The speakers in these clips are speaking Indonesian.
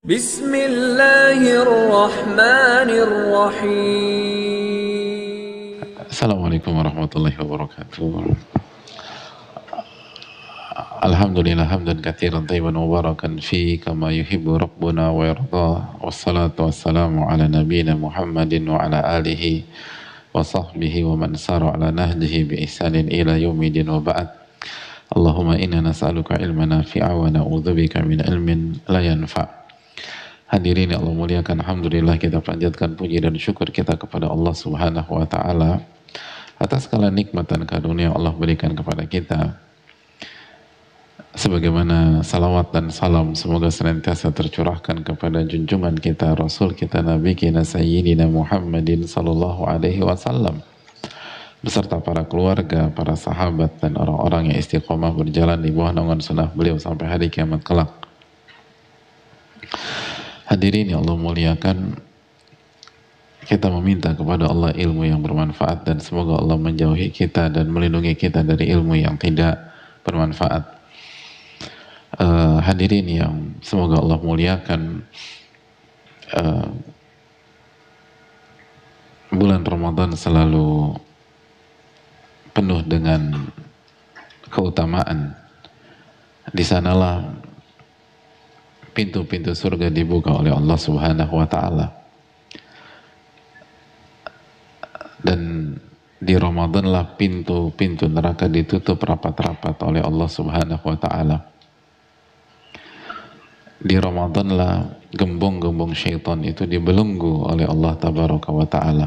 Bismillahirrahmanirrahim. Assalamualaikum warahmatullahi wabarakatuh. Alhamdulillah hamdan katsiran tayyiban mubarakan fi kama yuhibbu rabbuna wa yarda. Wassalatu wassalamu ala nabiyyina Muhammadin wa ala alihi wa sahbihi wa man sara ala nahjihi bi ihsanin ila yaumidin wa ba'd. Allahumma inna nas'aluka ilman nafi'a wa na'udzubika min ilmin la yanfa'. Hadirin yang Allah muliakan, alhamdulillah kita panjatkan puji dan syukur kita kepada Allah Subhanahu wa taala atas segala nikmat dan karunia yang Allah berikan kepada kita. Sebagaimana salawat dan salam semoga senantiasa tercurahkan kepada junjungan kita, Rasul kita, Nabi kita Sayyidina Muhammadin sallallahu alaihi wasallam beserta para keluarga, para sahabat dan orang-orang yang istiqomah berjalan di bawah naungan sunnah beliau sampai hari kiamat kelak. Hadirin yang Allah muliakan, kita meminta kepada Allah ilmu yang bermanfaat dan semoga Allah menjauhi kita dan melindungi kita dari ilmu yang tidak bermanfaat. Hadirin yang semoga Allah muliakan, bulan Ramadan selalu penuh dengan keutamaan. Di sanalah pintu-pintu surga dibuka oleh Allah Subhanahu wa taala. Dan di Ramadan lah pintu-pintu neraka ditutup rapat-rapat oleh Allah Subhanahu wa taala. Di Ramadan lah gembong-gembong syaitan itu dibelenggu oleh Allah Tabaraka wa ta'ala.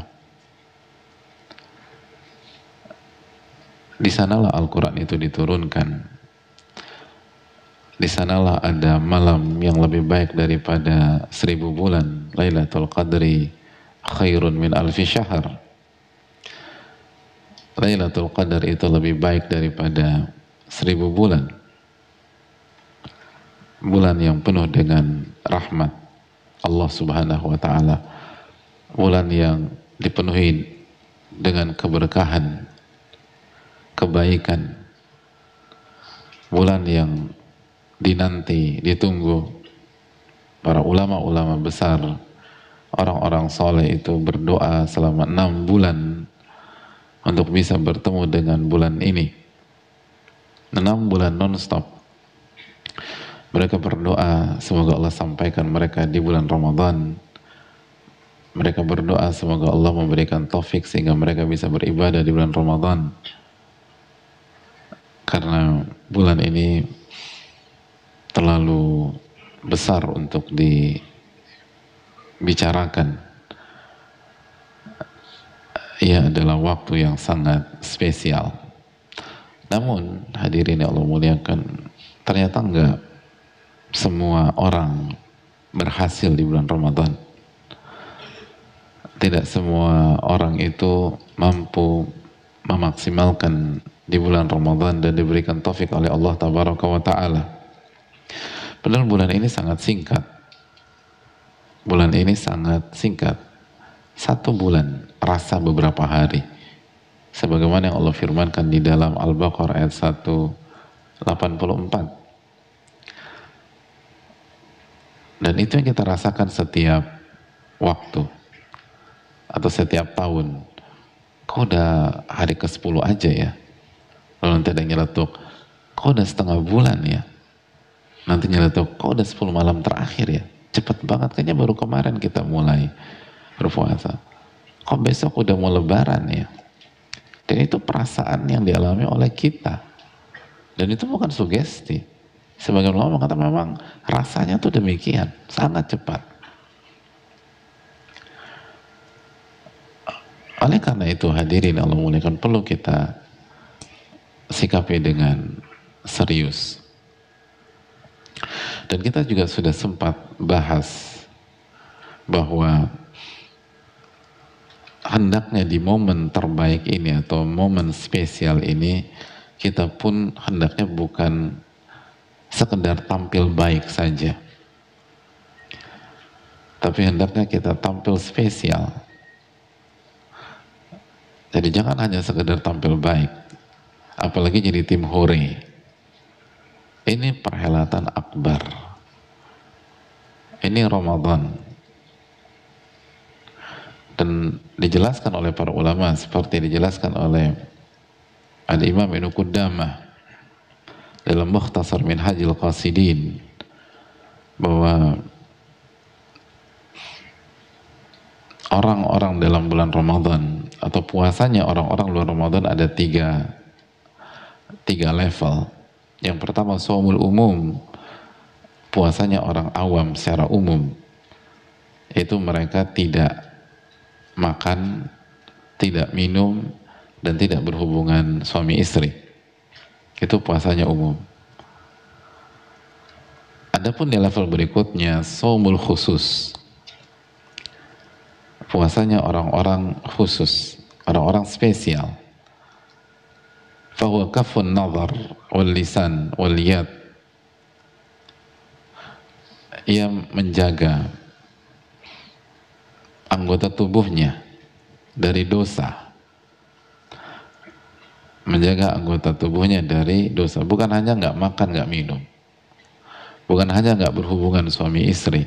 Di sanalah Al-Quran itu diturunkan. Di sanalah ada malam yang lebih baik daripada 1000 bulan. Lailatul Qadri khairun min alfi syahr. Lailatul Qadar itu lebih baik daripada 1000 bulan. Bulan yang penuh dengan rahmat Allah Subhanahu wa ta'ala, bulan yang dipenuhi dengan keberkahan, kebaikan, bulan yang dinanti, ditunggu. Para ulama-ulama besar, orang-orang soleh itu berdoa selama 6 bulan untuk bisa bertemu dengan bulan ini. 6 bulan non-stop mereka berdoa semoga Allah sampaikan mereka di bulan Ramadan. Mereka berdoa semoga Allah memberikan taufik sehingga mereka bisa beribadah di bulan Ramadan. Karena bulan ini terlalu besar untuk dibicarakan. Ia adalah waktu yang sangat spesial. Namun hadirin yang Allah muliakan, ternyata enggak semua orang berhasil di bulan Ramadan. Tidak semua orang itu mampu memaksimalkan di bulan Ramadan dan diberikan taufik oleh Allah Tabaraka wa ta'ala. Padahal bulan ini sangat singkat. Bulan ini sangat singkat. 1 bulan rasa beberapa hari. Sebagaimana yang Allah firmankan di dalam Al-Baqarah ayat 184. Dan itu yang kita rasakan setiap waktu atau setiap tahun. Kok udah hari ke-10 aja ya? Lalu nanti ada nyeletuk, kok udah setengah bulan ya? Nanti nyeletuk, kok udah 10 malam terakhir ya? Cepet banget, kayaknya baru kemarin kita mulai berpuasa. Kok besok udah mau lebaran ya? Dan itu perasaan yang dialami oleh kita. Dan itu bukan sugesti. Sebagian ulama kata memang rasanya tuh demikian, sangat cepat. Oleh karena itu hadirin Allah muliakan, perlu kita sikapi dengan serius. Dan kita juga sudah sempat bahas bahwa hendaknya di momen terbaik ini atau momen spesial ini, kita pun hendaknya bukan sekedar tampil baik saja, tapi hendaknya kita tampil spesial. Jadi jangan hanya sekedar tampil baik, apalagi jadi tim hore. Ini perhelatan akbar. ini Ramadan, dan dijelaskan oleh para ulama seperti dijelaskan oleh Al-Imam Ibnu Qudamah dalam Mukhtasar Minhajul Qasidin bahwa orang-orang dalam bulan Ramadan atau puasanya orang-orang bulan Ramadan ada tiga level. Yang pertama shaumul umum, puasanya orang awam secara umum, itu mereka tidak makan, tidak minum, dan tidak berhubungan suami istri. Itu puasanya umum. Adapun di level berikutnya shaumul khusus, puasanya orang-orang khusus, orang-orang spesial. Fahuwa kafun nazar wal lisan wal yad, ia menjaga anggota tubuhnya dari dosa, menjaga anggota tubuhnya dari dosa, bukan hanya nggak makan nggak minum, bukan hanya nggak berhubungan suami istri,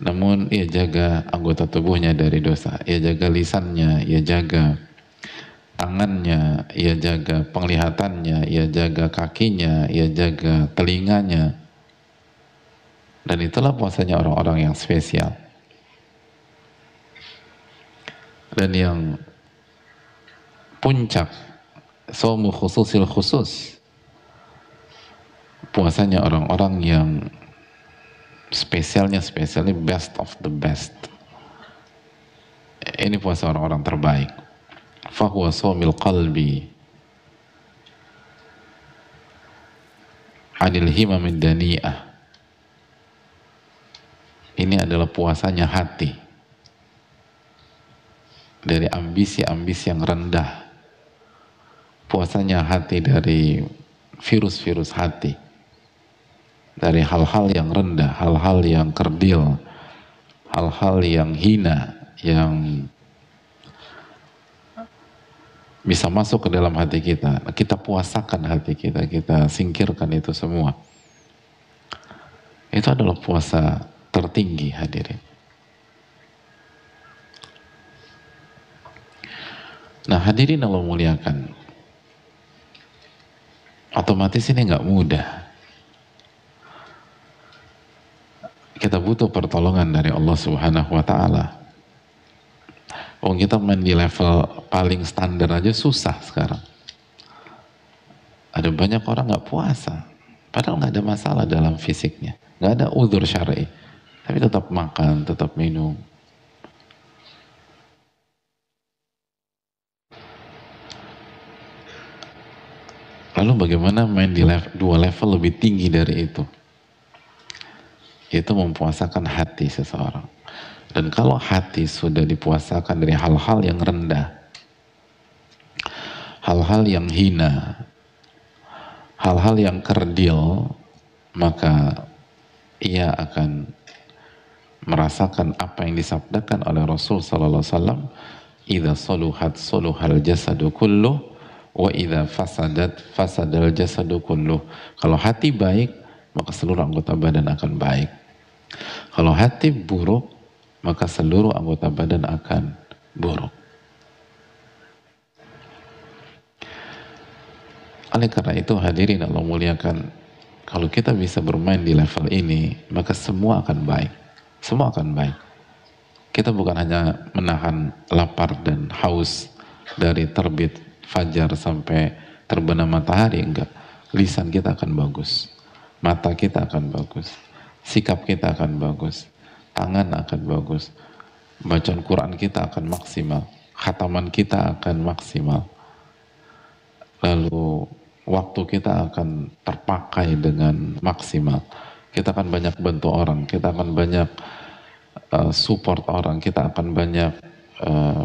namun ia jaga anggota tubuhnya dari dosa, ia jaga lisannya, ia jaga tangannya, ia jaga penglihatannya, ia jaga kakinya, ia jaga telinganya. Dan itulah puasanya orang-orang yang spesial. Dan yang puncak, shaumu khususil khusus, puasanya orang-orang yang spesialnya best of the best. Ini puasa orang-orang terbaik. Fahuwa shaumil qalbi anil himamid dani'ah. Ini adalah puasanya hati dari ambisi-ambisi yang rendah, puasanya hati dari virus-virus hati, dari hal-hal yang rendah, hal-hal yang kerdil, hal-hal yang hina, yang bisa masuk ke dalam hati kita. Kita puasakan hati kita, kita singkirkan itu semua. Itu adalah puasa tertinggi, hadirin. Nah, hadirin Allah muliakan, otomatis ini nggak mudah. Kita butuh pertolongan dari Allah Subhanahu wa Ta'ala. Kita main di level paling standar aja susah sekarang. Ada banyak orang nggak puasa, padahal nggak ada masalah dalam fisiknya, nggak ada udzur syar'i, tapi tetap makan, tetap minum. Lalu bagaimana main di dua level lebih tinggi dari itu? Itu mempuasakan hati seseorang. Dan kalau hati sudah dipuasakan dari hal-hal yang rendah, hal-hal yang hina, hal-hal yang kerdil, maka ia akan merasakan apa yang disabdakan oleh Rasul sallallahu alaihi wasallam, "Idza saluhat saluhal jasadu kulluh wa idza fasadat fasadal jasadu kulluh." Kalau hati baik, maka seluruh anggota badan akan baik. Kalau hati buruk, maka seluruh anggota badan akan buruk. Oleh karena itu, hadirin Allah muliakan, kalau kita bisa bermain di level ini, maka semua akan baik. Semua akan baik. Kita bukan hanya menahan lapar dan haus dari terbit fajar sampai terbenam matahari, enggak. Lisan kita akan bagus, mata kita akan bagus, sikap kita akan bagus, tangan akan bagus, bacaan Quran kita akan maksimal, khataman kita akan maksimal, lalu waktu kita akan terpakai dengan maksimal, kita akan banyak bantu orang, kita akan banyak support orang, kita akan banyak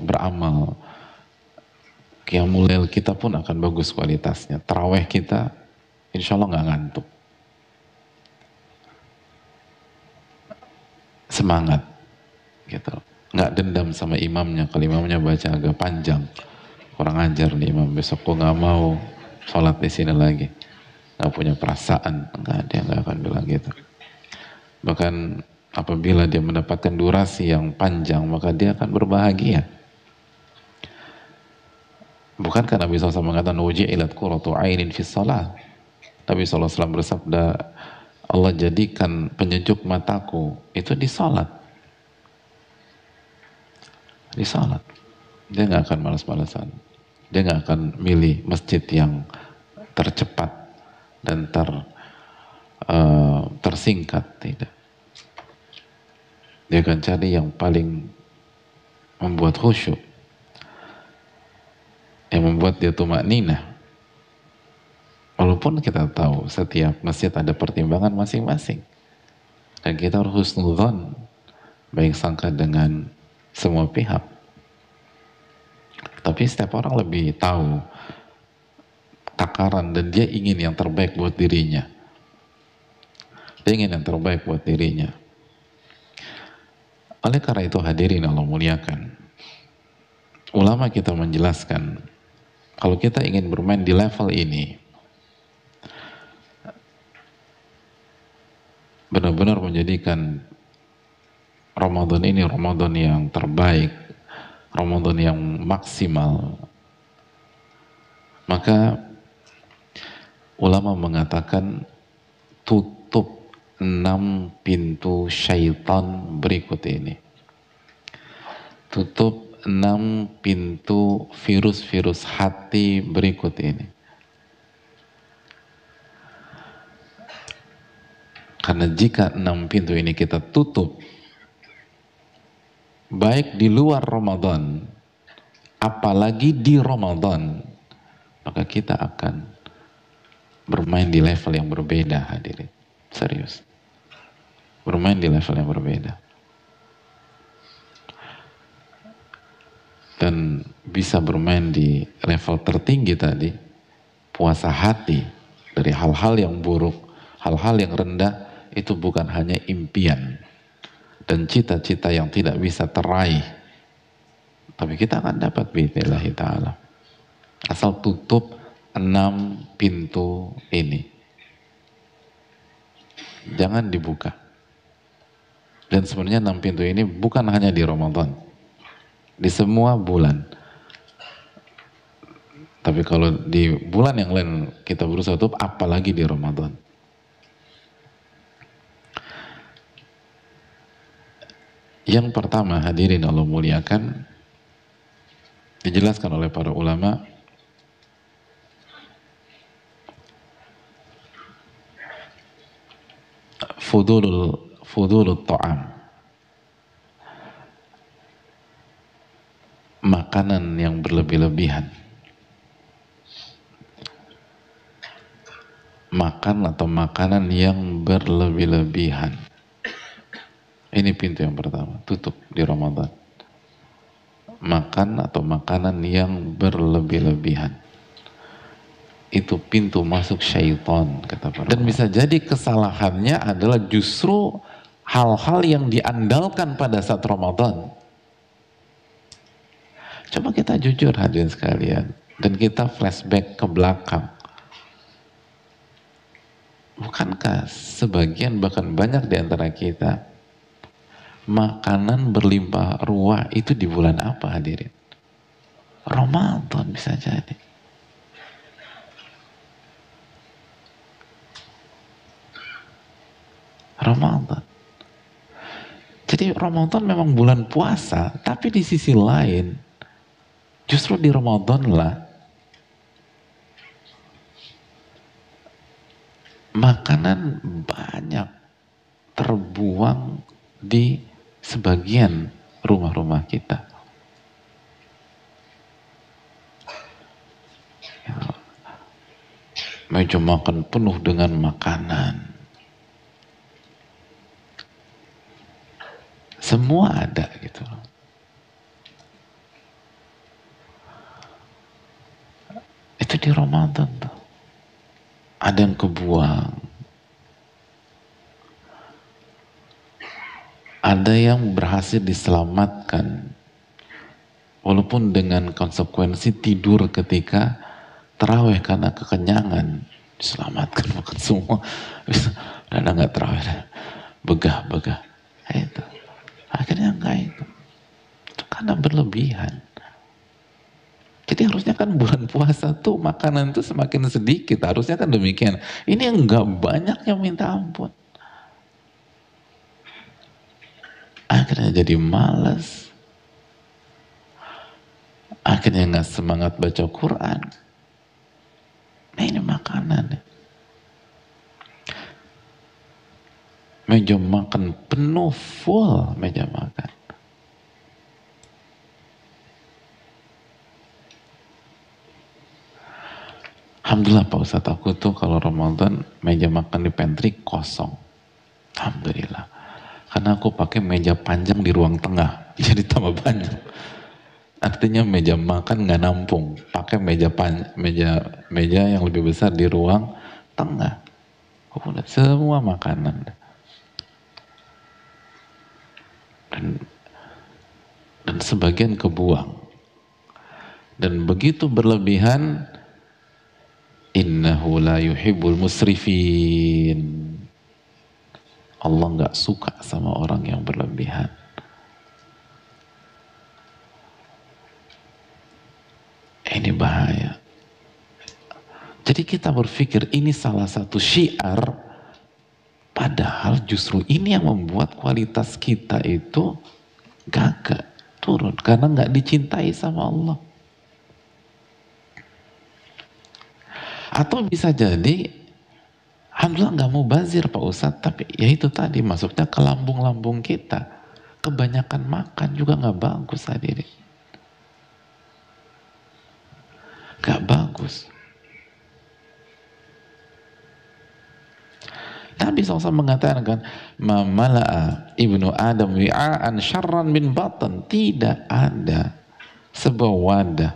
beramal, qiyamul lail kita pun akan bagus kualitasnya, taraweh kita insya Allah nggak ngantuk, semangat gitu, nggak dendam sama imamnya kalau imamnya baca agak panjang, kurang ajar nih imam, besok gue nggak mau sholat di sini lagi, nggak punya perasaan, nggak ada yang nggak akan bilang gitu. Bahkan Apabila dia mendapatkan durasi yang panjang, maka dia akan berbahagia. Bukankah Nabi SAW mengatakan wujilat qurratu ainin fis shalah? Nabi SAW bersabda, Allah jadikan penyejuk mataku itu di salat. Di salat. Dia nggak akan malas-malasan. Dia nggak akan milih masjid yang tercepat dan tersingkat, tidak. Dia akan cari yang paling membuat khusyuk, yang membuat dia tumakninah. Walaupun kita tahu setiap masjid ada pertimbangan masing-masing, dan kita harus husnudzon, baik sangka dengan semua pihak. Tapi setiap orang lebih tahu takaran, dan dia ingin yang terbaik buat dirinya. Dia ingin yang terbaik buat dirinya. Oleh karena itu hadirin Allah muliakan, ulama kita menjelaskan, kalau kita ingin bermain di level ini, benar-benar menjadikan Ramadan ini Ramadan yang terbaik, Ramadan yang maksimal, maka ulama mengatakan tutup 6 pintu syaitan berikut ini. Tutup 6 pintu virus-virus hati berikut ini. Karena jika 6 pintu ini kita tutup, baik di luar Ramadan, apalagi di Ramadan, maka kita akan bermain di level yang berbeda, hadirin. Serius. Bermain di level yang berbeda. Dan bisa bermain di level tertinggi tadi, puasa hati dari hal-hal yang buruk, hal-hal yang rendah, itu bukan hanya impian dan cita-cita yang tidak bisa teraih, tapi kita akan dapat bi'idznillah ta'ala. Asal tutup 6 pintu ini, jangan dibuka. Dan sebenarnya 6 pintu ini bukan hanya di Ramadan, di semua bulan. Tapi kalau di bulan yang lain kita berusaha tutup, apalagi di Ramadan. Yang pertama, hadirin Allah muliakan, dijelaskan oleh para ulama, fudulul ta'am, makanan yang berlebih-lebihan. Makan atau makanan yang berlebih-lebihan. Ini pintu yang pertama, tutup di Ramadan. Makan atau makanan yang berlebih-lebihan. Itu pintu masuk syaitan, kata para. Dan bisa jadi kesalahannya adalah justru hal-hal yang diandalkan pada saat Ramadan. Coba kita jujur hadirin sekalian, dan kita flashback ke belakang. Bukankah sebagian, bahkan banyak di antara kita, makanan berlimpah ruah itu di bulan apa, hadirin? Ramadan bisa jadi. Ramadan. Jadi Ramadan memang bulan puasa, tapi di sisi lain, justru di Ramadan lah makanan banyak terbuang di sebagian rumah-rumah kita. Meja makan penuh dengan makanan. Semua ada gitu. Itu di Ramadan tuh. Ada yang kebuang. Ada yang berhasil diselamatkan. Walaupun dengan konsekuensi tidur ketika tarawih karena kekenyangan. Diselamatkan makan semua. Dan nggak tarawih. Begah. Itu. Akhirnya enggak itu. Itu karena berlebihan. Jadi harusnya kan bulan puasa tuh makanan tuh semakin sedikit. Harusnya kan demikian. Ini enggak, banyak yang minta ampun. Akhirnya jadi malas. Akhirnya nggak semangat baca Quran. Nah ini makanan. Meja makan penuh, full meja makan. Alhamdulillah Pak Ustadz, aku tuh kalau Ramadan meja makan di pantry kosong. Alhamdulillah. Karena aku pakai meja panjang di ruang tengah, jadi tambah banyak. Artinya meja makan nggak nampung, pakai meja yang lebih besar di ruang tengah. Udah semua makanan. Dan sebagian kebuang. Dan begitu berlebihan, innahu la yuhibbul musrifin. Allah nggak suka sama orang yang berlebihan. Ini bahaya. Jadi kita berpikir ini salah satu syiar, padahal justru ini yang membuat kualitas kita itu gagal, turun, karena nggak dicintai sama Allah. Atau bisa jadi, alhamdulillah nggak mau bazir Pak Ustadz, tapi ya itu tadi masuknya ke lambung-lambung kita. Kebanyakan makan juga nggak bagus hadirin. Nggak bagus. Nabi SAW mengatakan kan, mamala'a ibnu Adam wi'a'an syarran min batan. Tidak ada sebuah wadah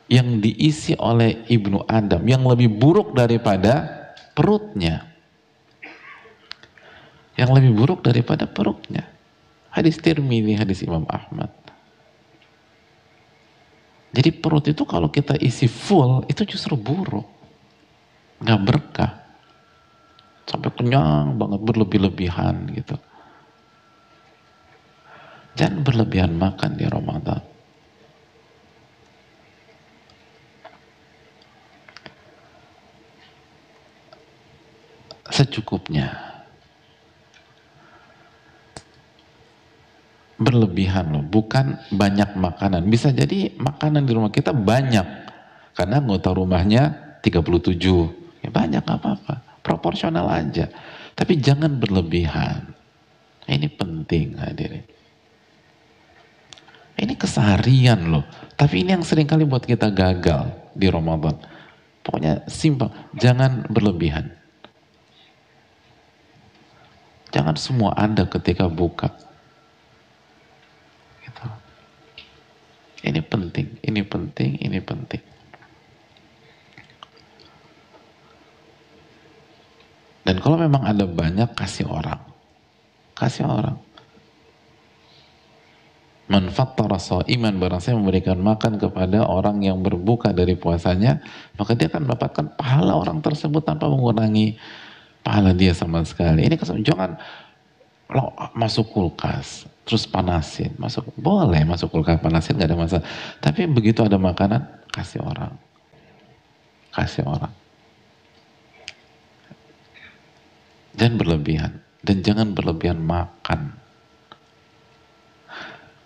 yang diisi oleh ibnu Adam yang lebih buruk daripada perutnya. Yang lebih buruk daripada perutnya. Hadis Tirmidzi, hadis Imam Ahmad. Jadi perut itu kalau kita isi full, itu justru buruk. Nggak berkah. Sampai kenyang banget, berlebih-lebihan gitu. Jangan berlebihan makan di Ramadan. Secukupnya. Berlebihan loh, bukan banyak makanan. Bisa jadi makanan di rumah kita banyak. Karena anggota rumahnya 37. Ya banyak, gak apa-apa. Proporsional aja. Tapi jangan berlebihan. Ini penting hadirin. Ini keseharian loh. Tapi ini yang sering kali buat kita gagal di Ramadan. Pokoknya simpel. Jangan berlebihan. Jangan semua ada ketika buka. Gitu. Ini penting, ini penting, ini penting. Dan kalau memang ada banyak, kasih orang. Kasih orang. Man fattara sha'iman, barang saya memberikan makan kepada orang yang berbuka dari puasanya, maka dia akan mendapatkan pahala orang tersebut tanpa mengurangi pahala dia sama sekali. Ini jangan masuk kulkas, terus panasin. Boleh masuk kulkas, panasin, gak ada masalah. Tapi begitu ada makanan, kasih orang. Kasih orang. Jangan berlebihan. Dan jangan berlebihan makan.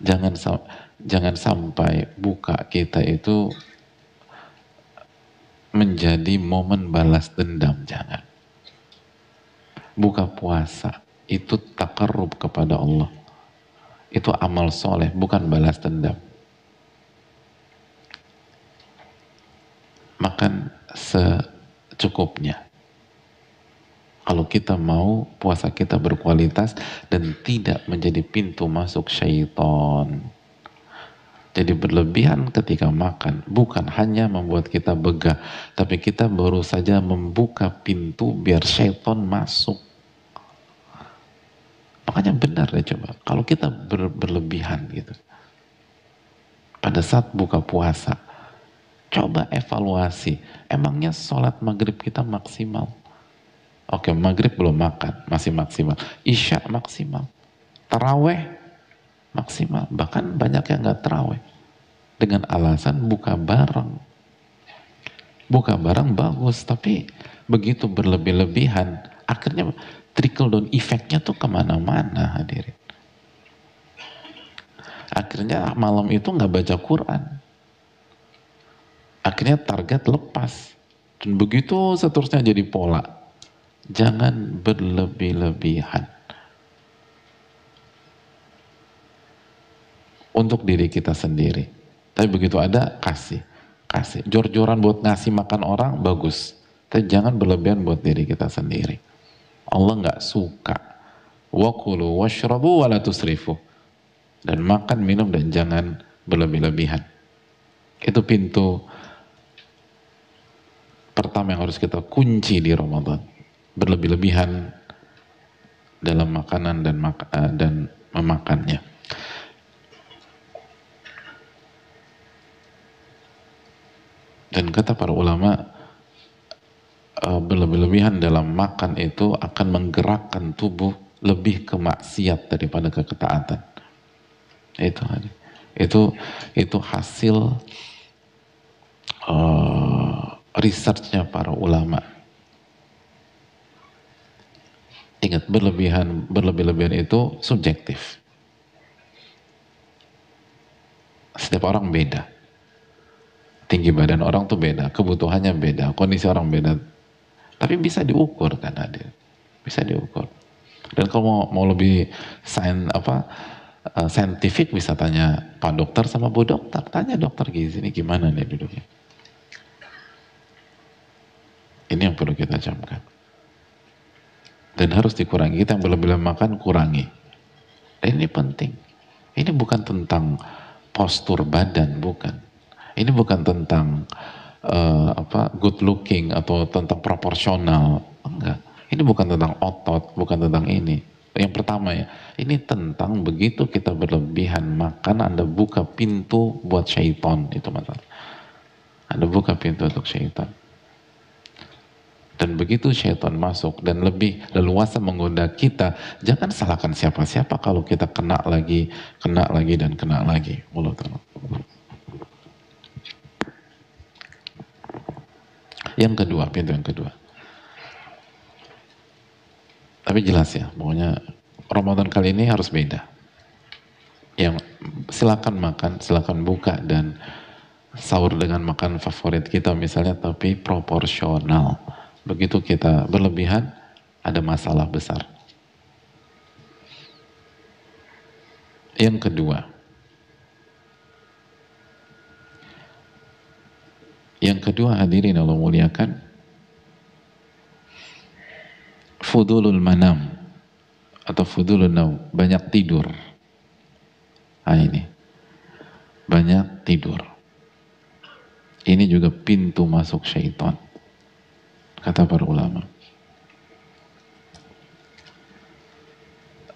Jangan sampai buka kita itu menjadi momen balas dendam. Jangan. Buka puasa itu takarrub kepada Allah. Itu amal soleh, bukan balas dendam. Makan secukupnya. Kalau kita mau puasa kita berkualitas dan tidak menjadi pintu masuk syaitan. Jadi berlebihan ketika makan bukan hanya membuat kita begah, tapi kita baru saja membuka pintu biar syaitan masuk. Makanya benar deh coba, kalau kita berlebihan gitu, pada saat buka puasa, coba evaluasi, emangnya sholat maghrib kita maksimal? Oke, maghrib belum makan, masih maksimal. Isya maksimal. Taraweh maksimal. Bahkan banyak yang nggak taraweh. Dengan alasan buka bareng. Buka bareng bagus, tapi begitu berlebih-lebihan, akhirnya trickle down efeknya tuh kemana-mana hadirin. Akhirnya malam itu nggak baca Quran. Akhirnya target lepas. Dan begitu seterusnya jadi pola. Jangan berlebih-lebihan. Untuk diri kita sendiri. Tapi begitu ada, kasih. Kasih. Jor-joran buat ngasih makan orang, bagus. Tapi jangan berlebihan buat diri kita sendiri. Allah nggak suka. Wakulu washrabu wala tusrifu. Dan makan, minum, dan jangan berlebih-lebihan. Itu pintu pertama yang harus kita kunci di Ramadan. Berlebih-lebihan dalam makanan dan memakannya. Dan kata para ulama, berlebih-lebihan dalam makan itu akan menggerakkan tubuh lebih ke maksiat daripada ke ketaatan. Itu hasil researchnya para ulama. Ingat, berlebih-lebihan itu subjektif. Setiap orang beda. Tinggi badan orang tuh beda, kebutuhannya beda, kondisi orang beda. Tapi bisa diukur kan, Adil. Bisa diukur. Dan kalau mau lebih saintifik, bisa tanya Pak Dokter sama Bu Dokter. Tanya dokter gizi ini gimana nih duduknya. Ini yang perlu kita camkan. Dan harus dikurangi. Kita yang berlebihan makan, kurangi. Dan ini penting. Ini bukan tentang postur badan, bukan. Ini bukan tentang good looking atau tentang proporsional, enggak. Ini bukan tentang otot, bukan tentang ini. Yang pertama ya, ini tentang begitu kita berlebihan makan, Anda buka pintu buat syaitan, itu masalah. Anda buka pintu untuk syaitan. Dan begitu syaitan masuk dan lebih leluasa menggoda kita, jangan salahkan siapa-siapa kalau kita kena lagi, dan kena lagi. Allah Ta'ala. Yang kedua, pintu yang kedua. Tapi jelas ya, pokoknya Ramadan kali ini harus beda. Yang silakan makan, silakan buka dan sahur dengan makan favorit kita misalnya, tapi proporsional. Begitu kita berlebihan, ada masalah besar. Yang kedua, hadirin Allah muliakan, fudulul manam atau fudulul naum, banyak tidur. Nah ini, banyak tidur. Ini juga pintu masuk syaitan, kata para ulama.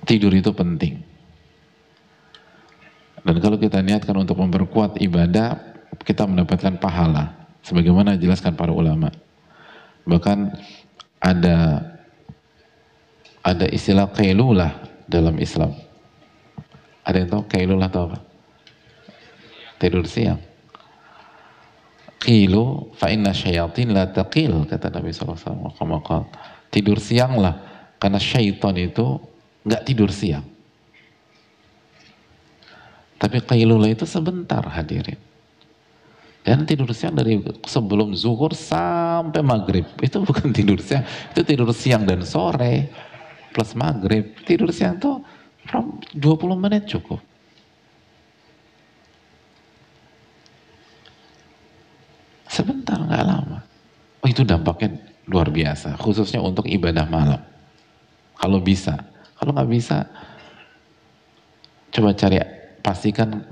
Tidur itu penting. Dan kalau kita niatkan untuk memperkuat ibadah, kita mendapatkan pahala. Sebagaimana dijelaskan para ulama. Bahkan ada istilah qailulah dalam Islam. Ada yang tahu qailulah atau apa? Tidur siang. Qilu fa inna syayatin la taqil, kata Nabi SAW. Tidur siang lah, karena syaitan itu nggak tidur siang. Tapi qailulah itu sebentar, hadirin. Dan tidur siang dari sebelum zuhur sampai maghrib, itu bukan tidur siang, itu tidur siang dan sore plus maghrib. Tidur siang tuh 20 menit cukup. Sebentar, nggak lama. Oh, itu dampaknya luar biasa, khususnya untuk ibadah malam. Kalau bisa, kalau nggak bisa, coba pastikan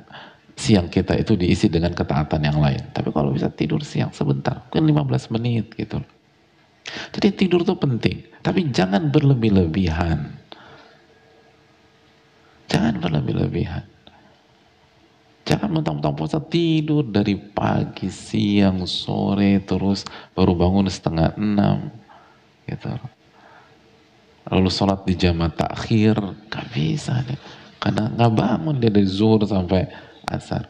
siang kita itu diisi dengan ketaatan yang lain. Tapi kalau bisa tidur siang sebentar, mungkin 15 menit gitu. Jadi tidur itu penting, tapi jangan berlebih-lebihan. Jangan berlebih-lebihan. Jangan mentang-mentang puasa tidur dari pagi, siang, sore, terus baru bangun 5:30 gitu. lalu sholat di jamaah takhir, gak bisa deh. Karena nggak bangun dia dari zuhur sampai asar.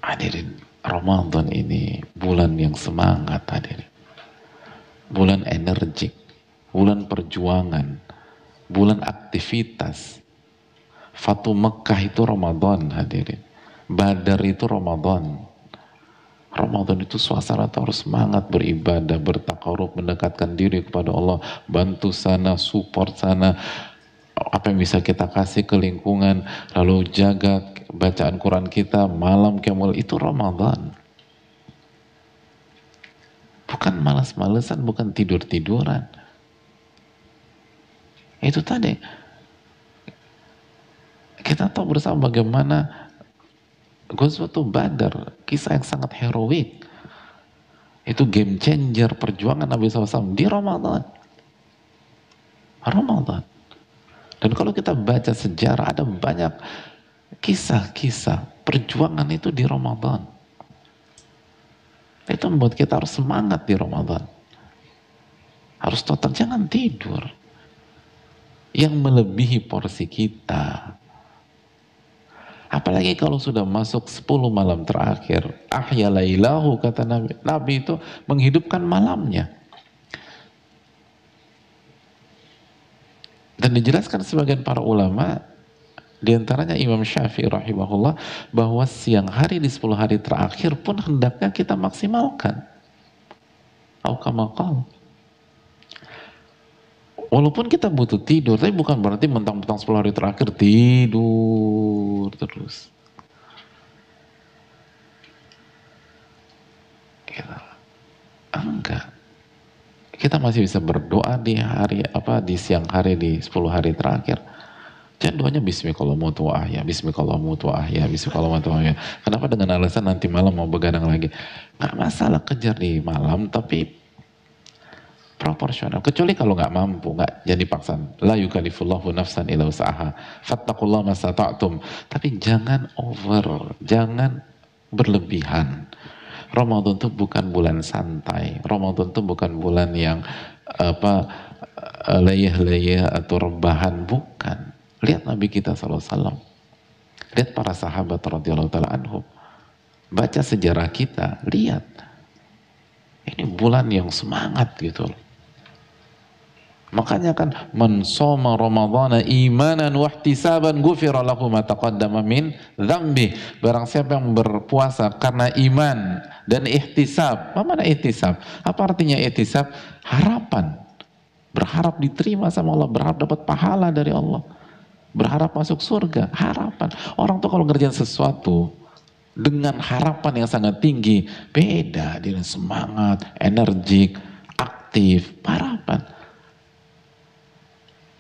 Hadirin, Ramadan ini bulan yang semangat hadirin. Bulan energik, bulan perjuangan, bulan aktivitas. Fatu Mekah itu Ramadan hadirin. Badar itu Ramadan. Ramadan itu suasana harus semangat beribadah, bertakarub, mendekatkan diri kepada Allah, bantu sana, support sana, apa yang bisa kita kasih ke lingkungan, lalu jaga bacaan Quran kita, malam qiyamul, itu Ramadan. Bukan malas-malesan, bukan tidur-tiduran. Itu tadi. Kita tahu bersama bagaimana Ghazwatul Badar, kisah yang sangat heroik. Itu game changer perjuangan Nabi SAW di Ramadan. Ramadan. Dan kalau kita baca sejarah, ada banyak kisah-kisah perjuangan itu di Ramadan. Itu membuat kita harus semangat di Ramadan. Harus total, jangan tidur. Yang melebihi porsi kita. Apalagi kalau sudah masuk 10 malam terakhir, ahya lailahu, kata Nabi. Nabi itu menghidupkan malamnya. Dan dijelaskan sebagian para ulama, diantaranya Imam Syafi'i rahimahullah, bahwa siang hari di 10 hari terakhir pun hendaknya kita maksimalkan. Au kama qala. Walaupun kita butuh tidur, tapi bukan berarti mentang-mentang 10 hari terakhir tidur terus. Enggak. Kita masih bisa berdoa di di siang hari di 10 hari terakhir. Jangan doanya bismikallahumma ahya, bismikallahumma ahya, bismikallahumma ahya. Kenapa dengan alasan nanti malam mau begadang lagi? Nggak masalah kejar di malam, tapi proporsional. Kecuali kalau nggak mampu, nggak jadi paksa. La yukallifullahu nafsan illa usaha. Fattaqullaha mastata'tum. Tapi jangan over, jangan berlebihan. Ramadan itu bukan bulan santai. Ramadan itu bukan bulan yang leyeh-leyeh atau rebahan, bukan. Lihat Nabi kita SAW. Lihat para sahabat radhiyallahu taala anhum. Baca sejarah kita, lihat. Ini bulan yang semangat gitu loh. Makanya kan man shoma ramadhana imanan wa ihtisaban ghufira lahu ma taqaddama min dzambi. Barang siapa yang berpuasa karena iman dan ihtisab. Apa mana ihtisab? Apa artinya ihtisab? Harapan. Berharap diterima sama Allah, berharap dapat pahala dari Allah. Berharap masuk surga, harapan. Orang tuh kalau ngerjain sesuatu dengan harapan yang sangat tinggi, beda, dia semangat, energik, aktif, harapan.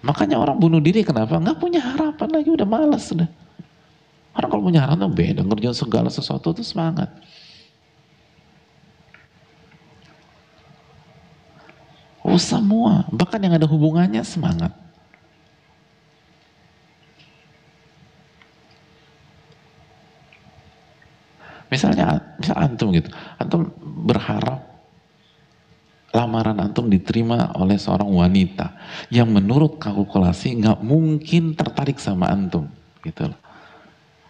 Makanya orang bunuh diri kenapa? Nggak punya harapan lagi, udah malas sudah. Orang kalau punya harapan beda, ngerjain segala sesuatu itu semangat. Oh semua, bahkan yang ada hubungannya semangat. Misal antum gitu, antum berharap lamaran antum diterima oleh seorang wanita yang menurut kalkulasi nggak mungkin tertarik sama antum, gitu loh.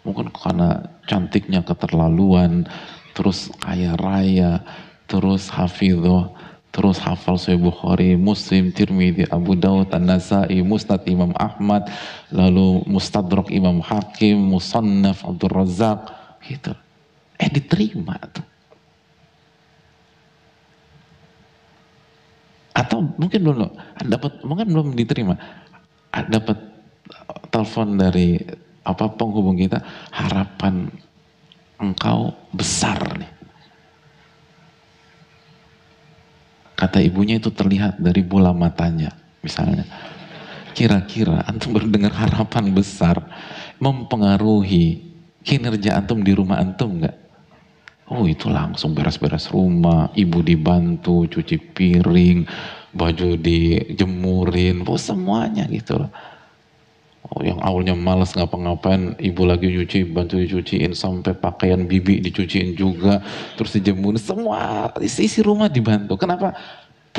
Mungkin karena cantiknya keterlaluan, terus kaya raya, terus hafidhoh, terus hafal Sahih Bukhari, Muslim, Tirmidzi, Abu Daud, An-Nasai, Musnad Imam Ahmad, lalu Mustadrak Imam Hakim, Musannaf Abdul Razak, gitu. Diterima tuh. Atau mungkin belum diterima. Dapat telepon dari penghubung kita, harapan engkau besar nih. Kata ibunya itu terlihat dari bola matanya, misalnya. Kira-kira antum berdengar harapan besar mempengaruhi kinerja antum di rumah antum nggak? Oh itu langsung beres-beres rumah, ibu dibantu, cuci piring, baju dijemurin, semuanya gitu loh. Oh yang awalnya malas ngapa-ngapain, ibu lagi nyuci, bantu dicuciin, sampai pakaian bibi dicuciin juga, terus dijemurin, semua isi rumah dibantu. Kenapa?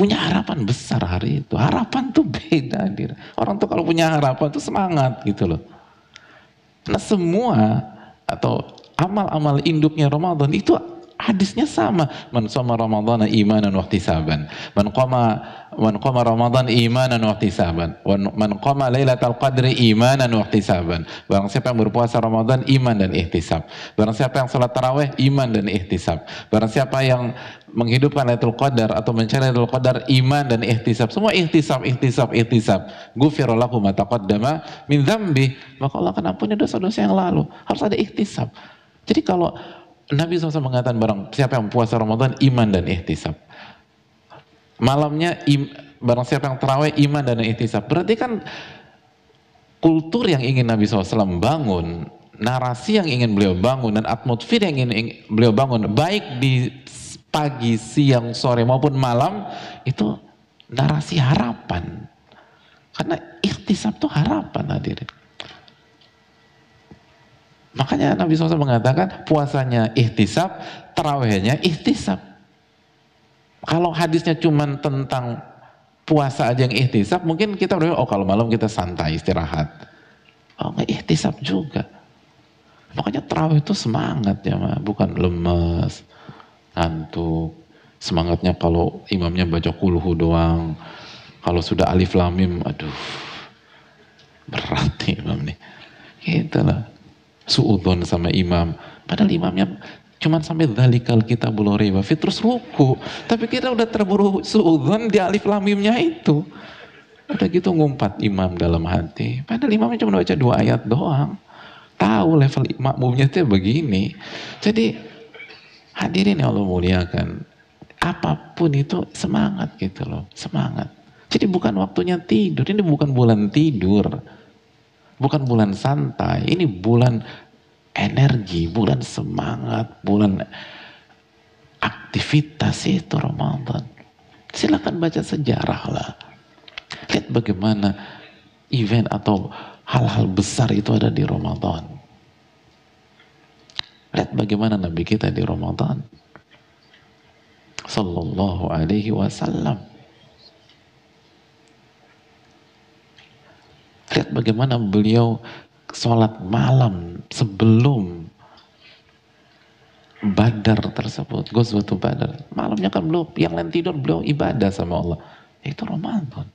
punya harapan besar hari itu. Harapan tuh beda. Orang tuh kalau punya harapan tuh semangat gitu loh. Nah semua atau amal-amal induknya Ramadan itu hadisnya sama. Man shoma Ramadhana imanan wa ihtisaban. Man qama Ramadan imanan wa ihtisaban. Man qama Lailatul Qadri imanan wa ihtisaban. Barang siapa yang berpuasa Ramadan iman dan ihtisab. Barang siapa yang salat tarawih iman dan ihtisab. Barang siapa yang menghidupkan Lailatul Qadar atau mencari Lailatul Qadar iman dan ihtisab. Semua ihtisab, ihtisab, ihtisab. Ghufira lahu ma taqaddama min dzambi. Maka Allah akan ampuni dosa-dosa yang lalu. Harus ada ihtisab. Jadi kalau Nabi SAW mengatakan barang siapa yang puasa Ramadan iman dan ihtisab. Malamnya barang siapa yang tarawih iman dan ihtisab. Berarti kan kultur yang ingin Nabi SAW bangun, narasi yang ingin beliau bangun, dan atmosfer yang ingin beliau bangun, baik di pagi, siang, sore maupun malam, itu narasi harapan. Karena ihtisab itu harapan, hadirin. Makanya Nabi SAW mengatakan puasanya ihtisab, tarawihnya ihtisab. Kalau hadisnya cuma tentang puasa aja yang ihtisab, mungkin kita berpikir, oh kalau malam kita santai, istirahat. Oh nggak, ihtisab juga. Makanya tarawih itu semangat ya, bukan lemes, ngantuk. Semangatnya kalau imamnya baca kulhu doang. Kalau sudah alif lam mim, aduh, berat nih imam nih. Gitu lah. Suudon sama imam, padahal imamnya cuma sampai dzalikal kitabul raiba fi terus ruku, tapi kita udah terburu suudon di alif lam mimnya itu, udah gitu ngumpat imam dalam hati, padahal imamnya cuma baca 2 ayat doang, tahu level makmumnya itu begini. Jadi hadirin yang Allah muliakan, apapun itu semangat gitu loh, semangat. Jadi bukan waktunya tidur, ini bukan bulan tidur, bukan bulan santai, ini bulan energi, bulan semangat, bulan aktivitas, itu Ramadan. Silakan baca sejarah lah. Lihat bagaimana event atau hal-hal besar itu ada di Ramadan. Lihat bagaimana Nabi kita di Ramadan. Sallallahu alaihi wasallam. Lihat bagaimana beliau sholat malam sebelum Badar tersebut, Ghazwatul Badar. Malamnya kan belum, yang lain tidur, beliau ibadah sama Allah. Itu Ramadan.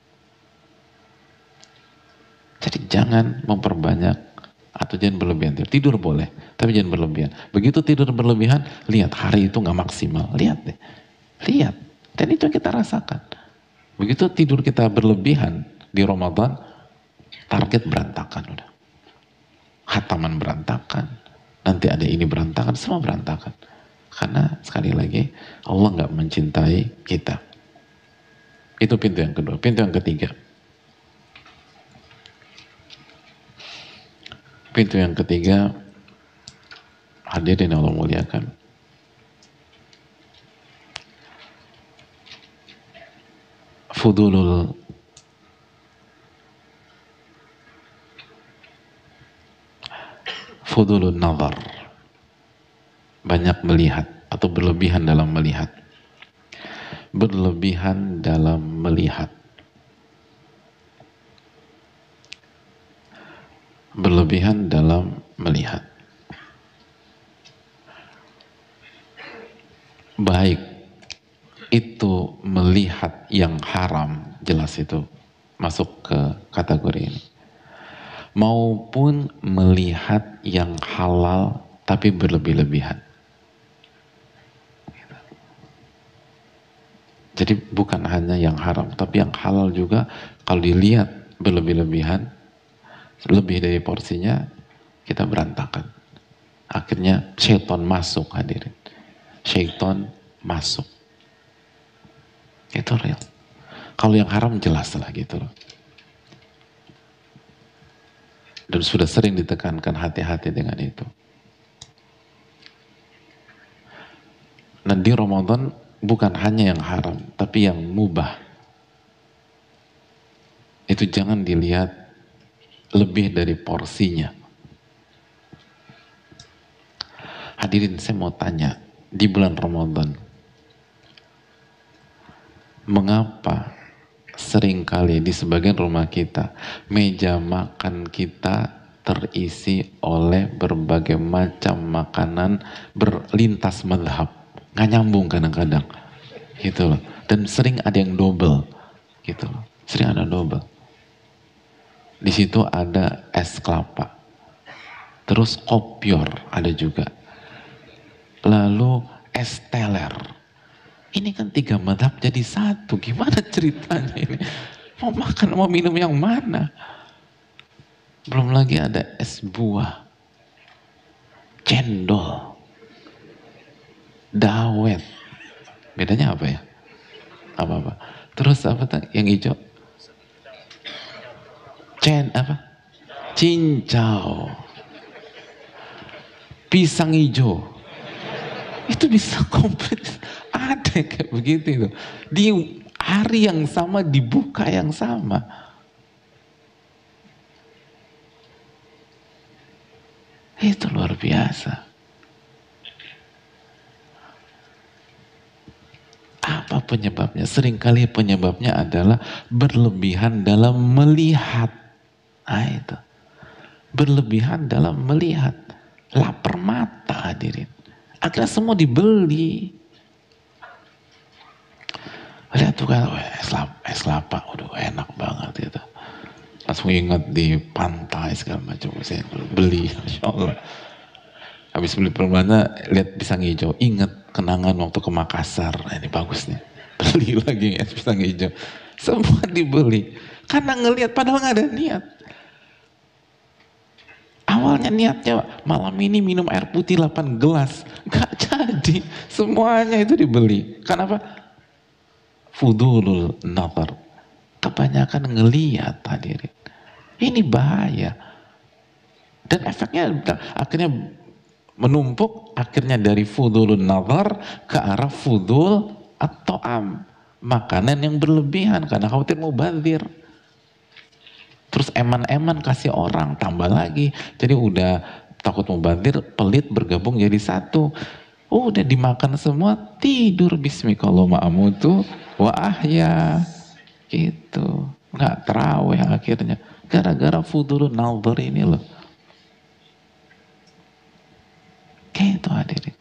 Jadi jangan memperbanyak atau jangan berlebihan. Tidur boleh, tapi jangan berlebihan. Begitu tidur berlebihan, lihat hari itu nggak maksimal. Lihat deh, lihat. Dan itu yang kita rasakan. Begitu tidur kita berlebihan di Ramadan, target berantakan udah. Khataman berantakan, nanti ada ini berantakan, semua berantakan. Karena sekali lagi Allah nggak mencintai kita. Itu pintu yang kedua. Pintu yang ketiga. Pintu yang ketiga, hadirin yang Allah muliakan. Fudulun nazar, banyak melihat atau berlebihan dalam melihat, berlebihan dalam melihat, berlebihan dalam melihat. Baik itu melihat yang haram, jelas itu masuk ke kategori ini, maupun melihat yang halal tapi berlebih-lebihan. Jadi bukan hanya yang haram, tapi yang halal juga kalau dilihat berlebih-lebihan, lebih dari porsinya, kita berantakan. Akhirnya syaitan masuk, hadirin. Syaitan masuk. Itu real. Kalau yang haram jelas lah gitu loh. Dan sudah sering ditekankan, hati-hati dengan itu. Nah di Ramadan bukan hanya yang haram, tapi yang mubah. Itu jangan dilihat lebih dari porsinya. Hadirin, saya mau tanya, di bulan Ramadan, Mengapa seringkali di sebagian rumah kita meja makan kita terisi oleh berbagai macam makanan berlintas mazhab, nggak nyambung kadang-kadang gitu loh, dan sering ada yang double gitu loh, sering ada double. Di situ ada es kelapa, terus kopior ada juga, lalu es teler. Ini kan 3 mazhab jadi satu, gimana ceritanya ini? Mau makan, mau minum yang mana? Belum lagi ada es buah, cendol, dawet. Bedanya apa ya? Apa-apa. Terus apa tuh yang hijau? Apa? Cincau. Pisang hijau. Itu bisa komplit. Ada kayak begitu itu. Di hari yang sama, dibuka yang sama. Itu luar biasa. Apa penyebabnya? Seringkali penyebabnya adalah berlebihan dalam melihat. Nah itu. Berlebihan dalam melihat. Lapar mata hadirin. Akhirnya semua dibeli. Lihat tuh kan, es kelapa, waduh enak banget gitu. Langsung ingat di pantai segala macam, saya beli, Masya Allah. Habis beli permana, lihat pisang hijau, ingat kenangan waktu ke Makassar, nah, ini bagus nih. Beli lagi es pisang hijau. Semua dibeli. Karena ngelihat, padahal nggak ada niat. Awalnya niatnya malam ini minum air putih 8 gelas. Gak jadi. Semuanya itu dibeli. Kenapa? Fudulul nazar. Kebanyakan ngeliat hadirin. Ini bahaya. Dan efeknya akhirnya menumpuk, akhirnya dari fudulul nazar ke arah fudul atau makanan yang berlebihan karena khawatir mubazir. Terus eman-eman kasih orang, tambah lagi. Jadi udah takut mubazir, pelit bergabung jadi satu. Udah dimakan semua, tidur bismillah ma'amutu wa ahya. Gitu. Nggak terawih akhirnya. Gara-gara fudulun nazar ini loh. Gitu hadirin.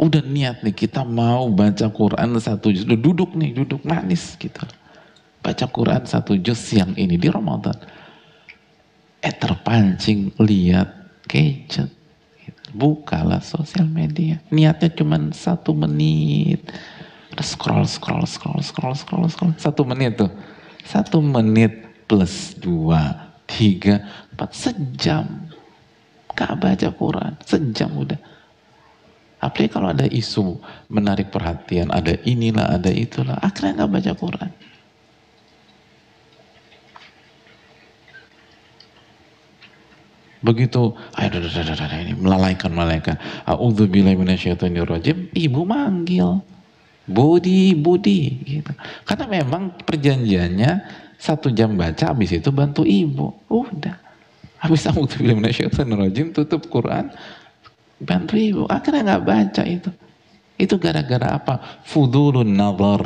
Udah niat nih, kita mau baca Quran 1 juz. Duduk nih, duduk manis gitu. Baca Quran 1 juz siang ini di Ramadan. Terpancing lihat gadget. Bukalah sosial media. Niatnya cuma 1 menit. Scroll. 1 menit tuh. 1 menit plus 2, 3, 4, sejam. Gak baca Quran, sejam udah. Apalagi kalau ada isu menarik perhatian, ada inilah, ada itulah, akhirnya gak baca Quran. Begitu, ini melalaikan malaikat. A'udzubillahi minasyaitonirrajim, ibu manggil. Budi, gitu. Karena memang perjanjiannya 1 jam baca, habis itu bantu ibu. Udah. Habis a'udzubillahi minasyaitonirrajim, tutup Quran, bantu ibu. Akhirnya nggak baca itu. Itu gara-gara apa? Fudulun nazar.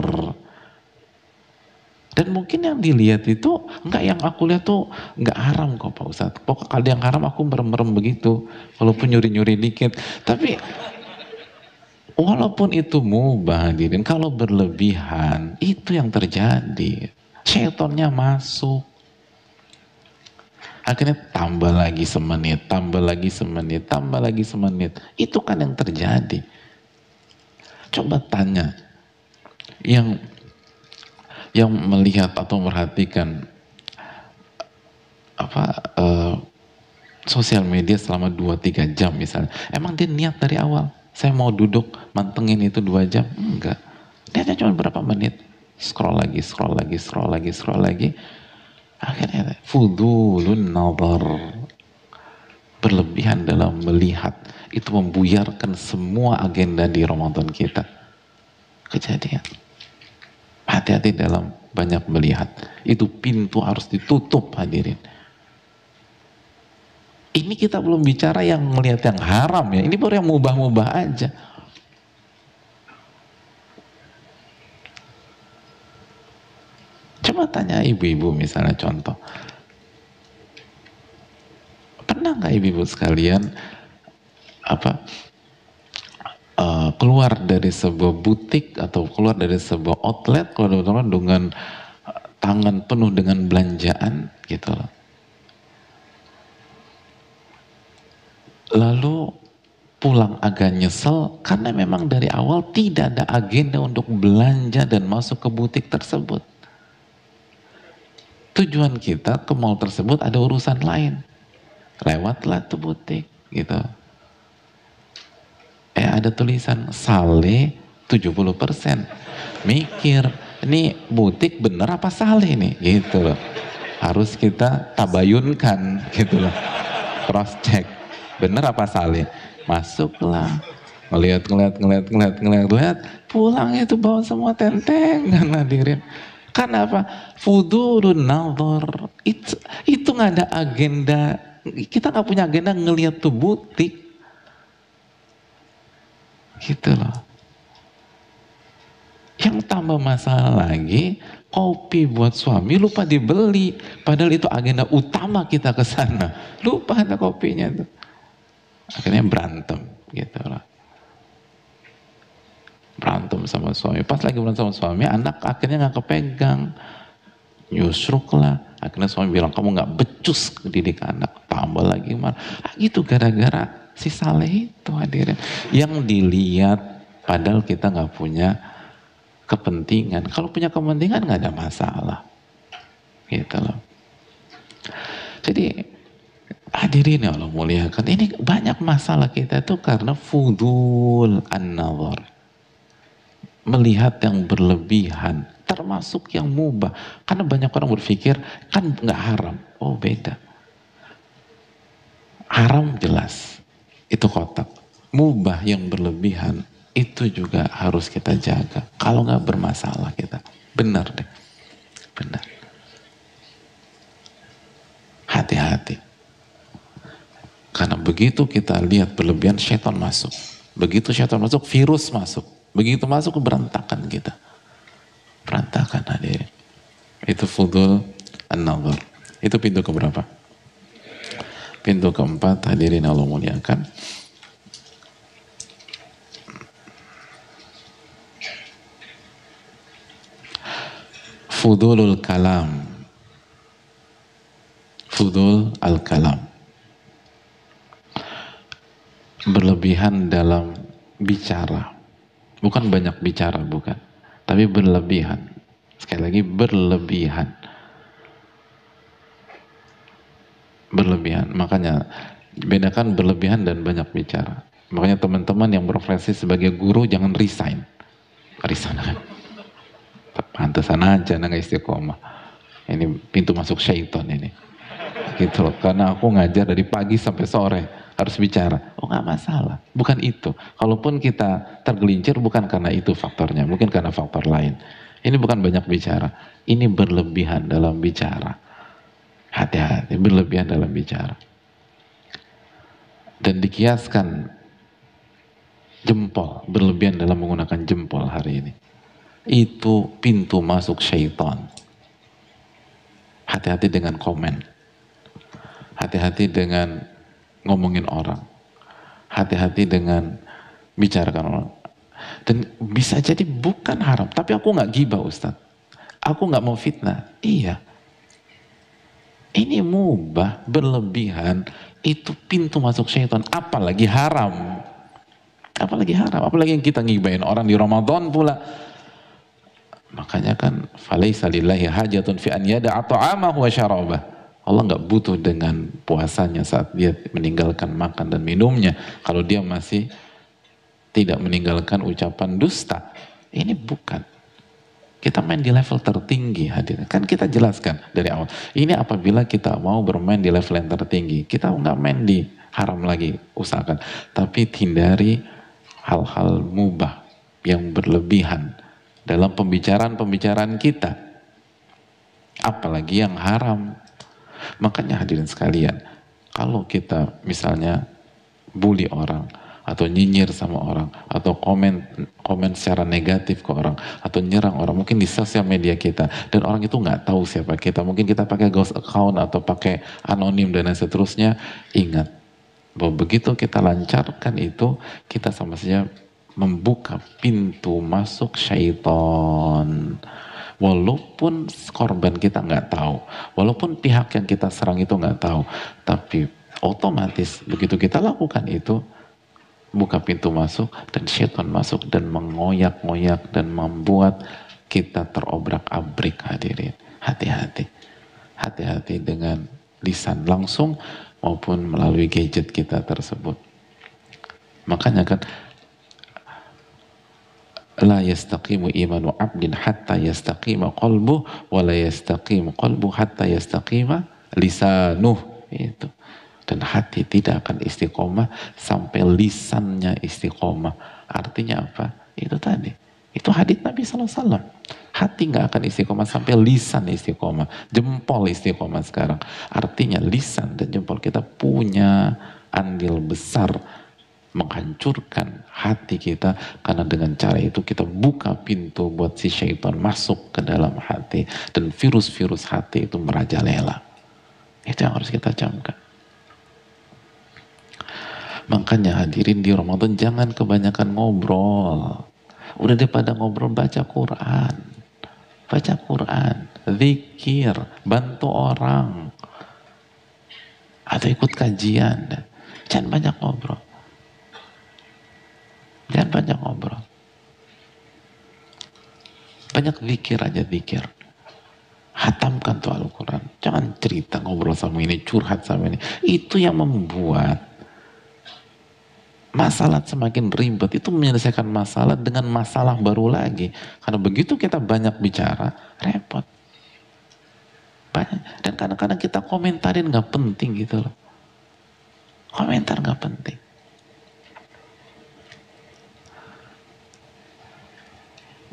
Dan mungkin yang dilihat itu, enggak, yang aku lihat tuh enggak haram kok Pak Ustadz. Pokoknya kalau yang haram aku merem-merem begitu. Walaupun nyuri-nyuri dikit. Tapi walaupun itu mubah hadirin, kalau berlebihan, itu yang terjadi. Syaitonnya masuk. Akhirnya tambah lagi semenit, tambah lagi semenit, tambah lagi semenit. Itu kan yang terjadi. Coba tanya, yang melihat atau memperhatikan sosial media selama 2-3 jam misalnya, emang dia niat dari awal saya mau duduk mantengin itu 2 jam? Enggak, niatnya cuma berapa menit, scroll lagi, akhirnya fudulun nazar, berlebihan dalam melihat, itu membuyarkan semua agenda di Ramadan kita. Kejadian. Hati-hati dalam banyak melihat. Itu pintu harus ditutup hadirin. Ini kita belum bicara yang melihat yang haram ya. Ini baru yang mubah-mubah aja. Coba tanya ibu-ibu misalnya contoh. Pernah nggak ibu-ibu sekalian keluar dari sebuah butik atau keluar dari sebuah outlet, keluar dengan tangan penuh dengan belanjaan gitu loh. Lalu pulang agak nyesel karena memang dari awal tidak ada agenda untuk belanja dan masuk ke butik tersebut. Tujuan kita ke mall tersebut ada urusan lain. Lewatlah tuh butik gitu. Ada tulisan sale 70%. Mikir, ini butik bener apa sale nih? Gitu loh. Harus kita tabayunkan gitu loh. Cross check. Bener apa sale? Masuklah. Ngeliat, pulang itu bawa semua tentengan hadirin. Karena apa? Fudulun nazar. Itu nggak ada agenda. Kita nggak punya agenda ngelihat tuh butik. Gitu loh. Yang tambah masalah lagi, kopi buat suami lupa dibeli. Padahal itu agenda utama kita ke sana. Lupa ada kopinya tuh. Akhirnya berantem gitu loh. Berantem sama suami. Pas lagi berantem sama suami, anak akhirnya nggak kepegang. Nyusruk lah. Akhirnya suami bilang, kamu nggak becus didik anak. Tambah lagi marah. Itu gara-gara si Saleh itu hadirin. Yang dilihat, padahal kita nggak punya kepentingan. Kalau punya kepentingan nggak ada masalah. Gitu loh. Jadi hadirin ya Allah muliakan. Ini banyak masalah kita tuh karena fudul an-nazar. Melihat yang berlebihan, termasuk yang mubah. Karena banyak orang berpikir, kan nggak haram. Oh beda. Haram jelas, itu kotak. Mubah yang berlebihan, itu juga harus kita jaga. Kalau nggak bermasalah kita. Benar deh. Benar. Hati-hati. Karena begitu kita lihat berlebihan, syaitan masuk. Begitu syaitan masuk, virus masuk. Begitu masuk, berantakan kita. Berantakan hadirin. Itu fudul an-nazar. Itu pintu keberapa? Pintu keempat, hadirin Allah muliakan. Fudulul kalam. Fudul al-kalam. Berlebihan dalam bicara. Bukan banyak bicara, bukan. Tapi berlebihan. Sekali lagi, berlebihan. Berlebihan. Makanya, bedakan berlebihan dan banyak bicara. Makanya teman-teman yang berprofesi sebagai guru, jangan resign. Resign kan? Pantesan aja, nggak istiqomah. Ini pintu masuk syaitan ini. Gitu loh. Karena aku ngajar dari pagi sampai sore. Harus bicara. Oh nggak masalah. Bukan itu. Kalaupun kita tergelincir bukan karena itu faktornya. Mungkin karena faktor lain. Ini bukan banyak bicara. Ini berlebihan dalam bicara. Hati-hati. Berlebihan dalam bicara. Dan dikiaskan jempol. Berlebihan dalam menggunakan jempol hari ini. Itu pintu masuk syaitan. Hati-hati dengan komen. Hati-hati dengan ngomongin orang. Hati-hati dengan bicarakan orang. Dan bisa jadi bukan haram. Tapi aku nggak gibah Ustadz. Aku nggak mau fitnah. Iya. Ini mubah, berlebihan. Itu pintu masuk syaitan. Apalagi haram. Apalagi haram. Apalagi yang kita ngibahin orang di Ramadan pula. Makanya kan. Falaisa lillahi hajatun fi an yada'a ta'amahu wa syarabah. Allah nggak butuh dengan puasanya saat dia meninggalkan makan dan minumnya. Kalau dia masih tidak meninggalkan ucapan dusta. Ini bukan. Kita main di level tertinggi hadirin. Kan kita jelaskan dari awal. Ini apabila kita mau bermain di level yang tertinggi. Kita nggak main di haram lagi. Usahakan. Tapi hindari hal-hal mubah yang berlebihan dalam pembicaraan-pembicaraan kita. Apalagi yang haram. Makanya hadirin sekalian, kalau kita misalnya bully orang, atau nyinyir sama orang, atau komen secara negatif ke orang, atau nyerang orang, mungkin di sosial media kita, dan orang itu nggak tahu siapa kita, mungkin kita pakai ghost account atau pakai anonim dan lain seterusnya. Ingat bahwa begitu kita lancarkan itu, kita sama saja membuka pintu masuk syaitan. Walaupun korban kita nggak tahu, walaupun pihak yang kita serang itu nggak tahu, tapi otomatis begitu kita lakukan itu, buka pintu masuk dan syaitan masuk dan mengoyak-ngoyak dan membuat kita terobrak-abrik. Hadirin, hati-hati, hati-hati dengan lisan langsung maupun melalui gadget kita tersebut. Makanya kan la yastaqimu imanu abdin hatta yastaqima qalbuh wa la yastaqimu qalbuh hatta yastaqima lisanuh. Itu. Dan hati tidak akan istiqomah sampai lisannya istiqomah. Artinya apa? Itu tadi. Itu hadits Nabi SAW. Hati nggak akan istiqomah sampai lisan istiqomah. Jempol istiqomah sekarang. Artinya lisan dan jempol kita punya andil besar menghancurkan hati kita, karena dengan cara itu kita buka pintu buat si syaitan masuk ke dalam hati dan virus-virus hati itu merajalela. Itu yang harus kita camkan. Makanya hadirin, di Ramadan jangan kebanyakan ngobrol. Udah daripada ngobrol, baca Quran. Baca Quran, zikir, bantu orang, atau ikut kajian. Jangan banyak ngobrol. Jangan banyak ngobrol. Banyak zikir aja, zikir. Hatamkan tuh Al-Quran. Jangan cerita ngobrol sama ini, curhat sama ini. Itu yang membuat masalah semakin ribet. Itu menyelesaikan masalah dengan masalah baru lagi. Karena begitu kita banyak bicara, repot. Banyak. Dan kadang-kadang kita komentarin gak penting gitu loh. Komentar gak penting.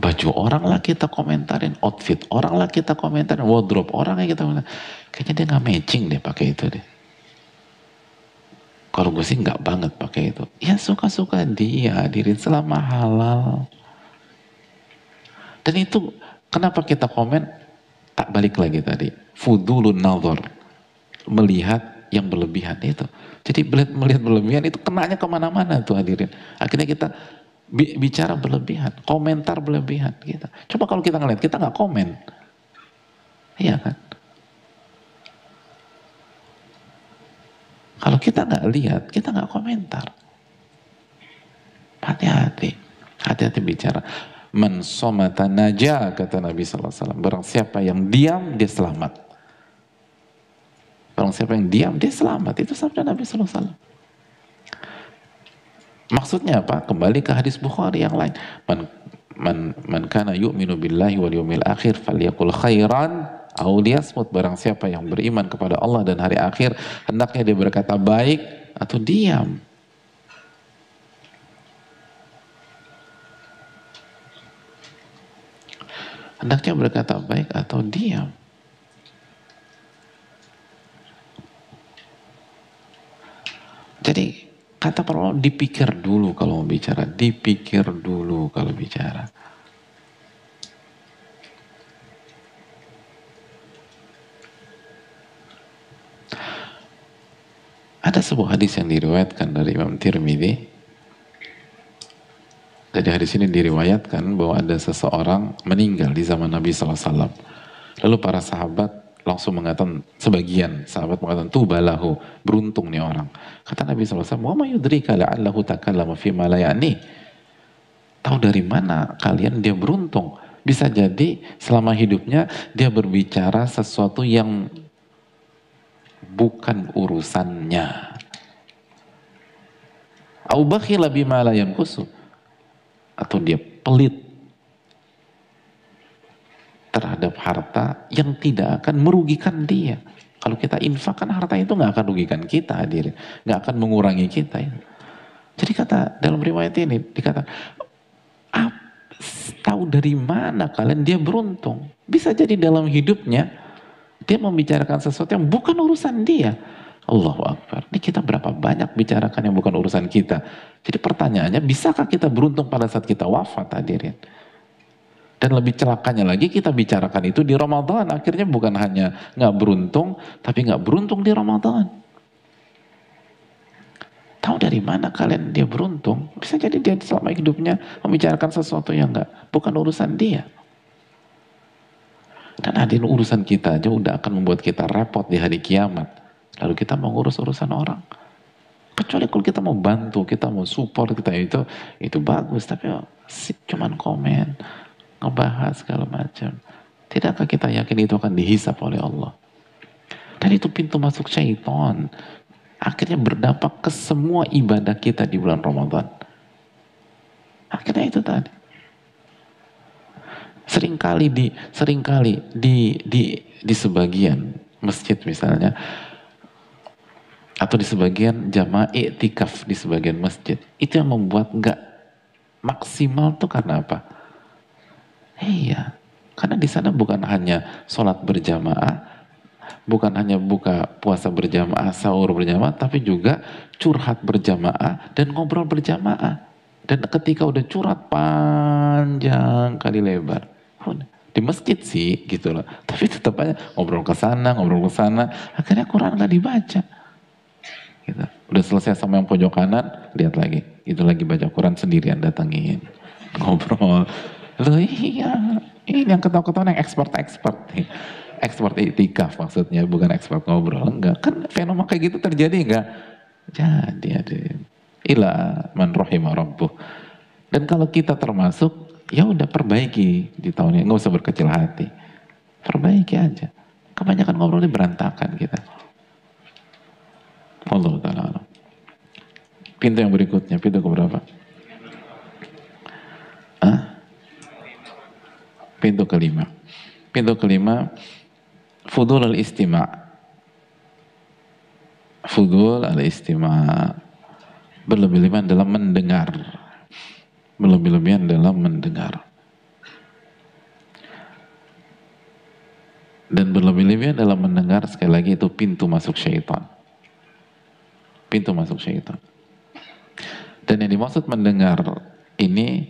Baju orang lah kita komentarin, outfit orang lah kita komentarin, wardrobe orang lah kita komentarin. Kayaknya dia gak matching deh pakai itu deh. Kalau gue sih nggak banget pakai itu. Ya suka-suka dia, hadirin, selama halal. Dan itu kenapa kita komen? Tak balik lagi tadi. Fudulun nazar. Melihat yang berlebihan itu. Jadi melihat berlebihan itu kenanya kemana-mana tuh hadirin. Akhirnya kita bicara berlebihan, komentar berlebihan. Gitu. Coba kalau kita ngeliat, kita nggak komen. Iya kan? Kalau kita nggak lihat, kita nggak komentar. Hati-hati, hati-hati bicara. Man somata naja, kata Nabi SAW. Barang siapa yang diam, dia selamat. Barang siapa yang diam, dia selamat. Itu sabda Nabi SAW. Maksudnya apa? Kembali ke hadis Bukhari yang lain. Man kana yu'minu billahi wal yawmil akhir falyakul khairan aw liyasmut. Barang siapa yang beriman kepada Allah dan hari akhir, hendaknya dia berkata baik atau diam. Hendaknya berkata baik atau diam. Jadi kata para ulama, dipikir dulu kalau mau bicara, dipikir dulu kalau bicara. Ada sebuah hadis yang diriwayatkan dari Imam Tirmidzi. Jadi hadis ini diriwayatkan bahwa ada seseorang meninggal di zaman Nabi SAW. Lalu para sahabat langsung mengatakan, sebagian sahabat mengatakan, tubalahu, beruntung nih orang. Kata Nabi SAW, wa ma yudrika la'allahu takallama fima la ya'ni. Tahu dari mana kalian dia beruntung? Bisa jadi selama hidupnya dia berbicara sesuatu yang bukan urusannya. Au bakhila bima la yanqusu. Atau dia pelit terhadap harta yang tidak akan merugikan dia. Kalau kita infakkan harta itu nggak akan merugikan kita, hadirin, nggak akan mengurangi kita. Jadi kata dalam riwayat ini dikata, tahu dari mana kalian dia beruntung? Bisa jadi dalam hidupnya dia membicarakan sesuatu yang bukan urusan dia. Allahu Akbar. Ini kita berapa banyak bicarakan yang bukan urusan kita. Jadi pertanyaannya, bisakah kita beruntung pada saat kita wafat, hadirin? Dan lebih celakanya lagi, kita bicarakan itu di Ramadan. Akhirnya bukan hanya nggak beruntung, tapi nggak beruntung di Ramadan. Tahu dari mana kalian dia beruntung? Bisa jadi dia selama hidupnya membicarakan sesuatu yang bukan urusan dia. Dan hadirin, urusan kita aja udah akan membuat kita repot di hari kiamat. Lalu kita mau ngurus urusan orang. Kecuali kalau kita mau bantu, kita mau support, kita itu bagus. Tapi cuman komen, ngebahas segala macam. Tidakkah kita yakin itu akan dihisap oleh Allah? Dan itu pintu masuk syaitan. Akhirnya berdampak ke semua ibadah kita di bulan Ramadan. Akhirnya itu tadi. Seringkali di sebagian masjid misalnya, atau di sebagian jamaah iktikaf di sebagian masjid, itu yang membuat nggak maksimal tuh karena apa? Iya, karena di sana bukan hanya sholat berjamaah, bukan hanya buka puasa berjamaah, sahur berjamaah, tapi juga curhat berjamaah dan ngobrol berjamaah. Dan ketika udah curhat panjang kali lebar, di masjid sih gitu loh, tapi tetap aja ngobrol ke sana, akhirnya Quran nggak dibaca. Gitu. Udah selesai sama yang pojok kanan, lihat lagi, itu lagi baca Quran sendirian, datangin, ngobrol. Loh iya, ini yang ketawa-ketawa yang expert nih. Expert iktikaf maksudnya, bukan expert ngobrol. Enggak, kan fenomena kayak gitu terjadi enggak? Jadi ada ila man rahimah rabbuh. Dan kalau kita termasuk, ya udah perbaiki di tahun ini, nggak usah berkecil hati. Perbaiki aja. Kebanyakan ngobrolnya berantakan kita. Allah Ta'ala. Pintu yang berikutnya, pintu keberapa? Pintu kelima. Pintu kelima, fudul al-istima'. Fudul al-istima'. Berlebih-lebihan dalam mendengar. Berlebih-lebihan dalam mendengar. Dan berlebih-lebihan dalam mendengar, sekali lagi itu pintu masuk syaitan. Pintu masuk syaitan. Dan yang dimaksud mendengar ini,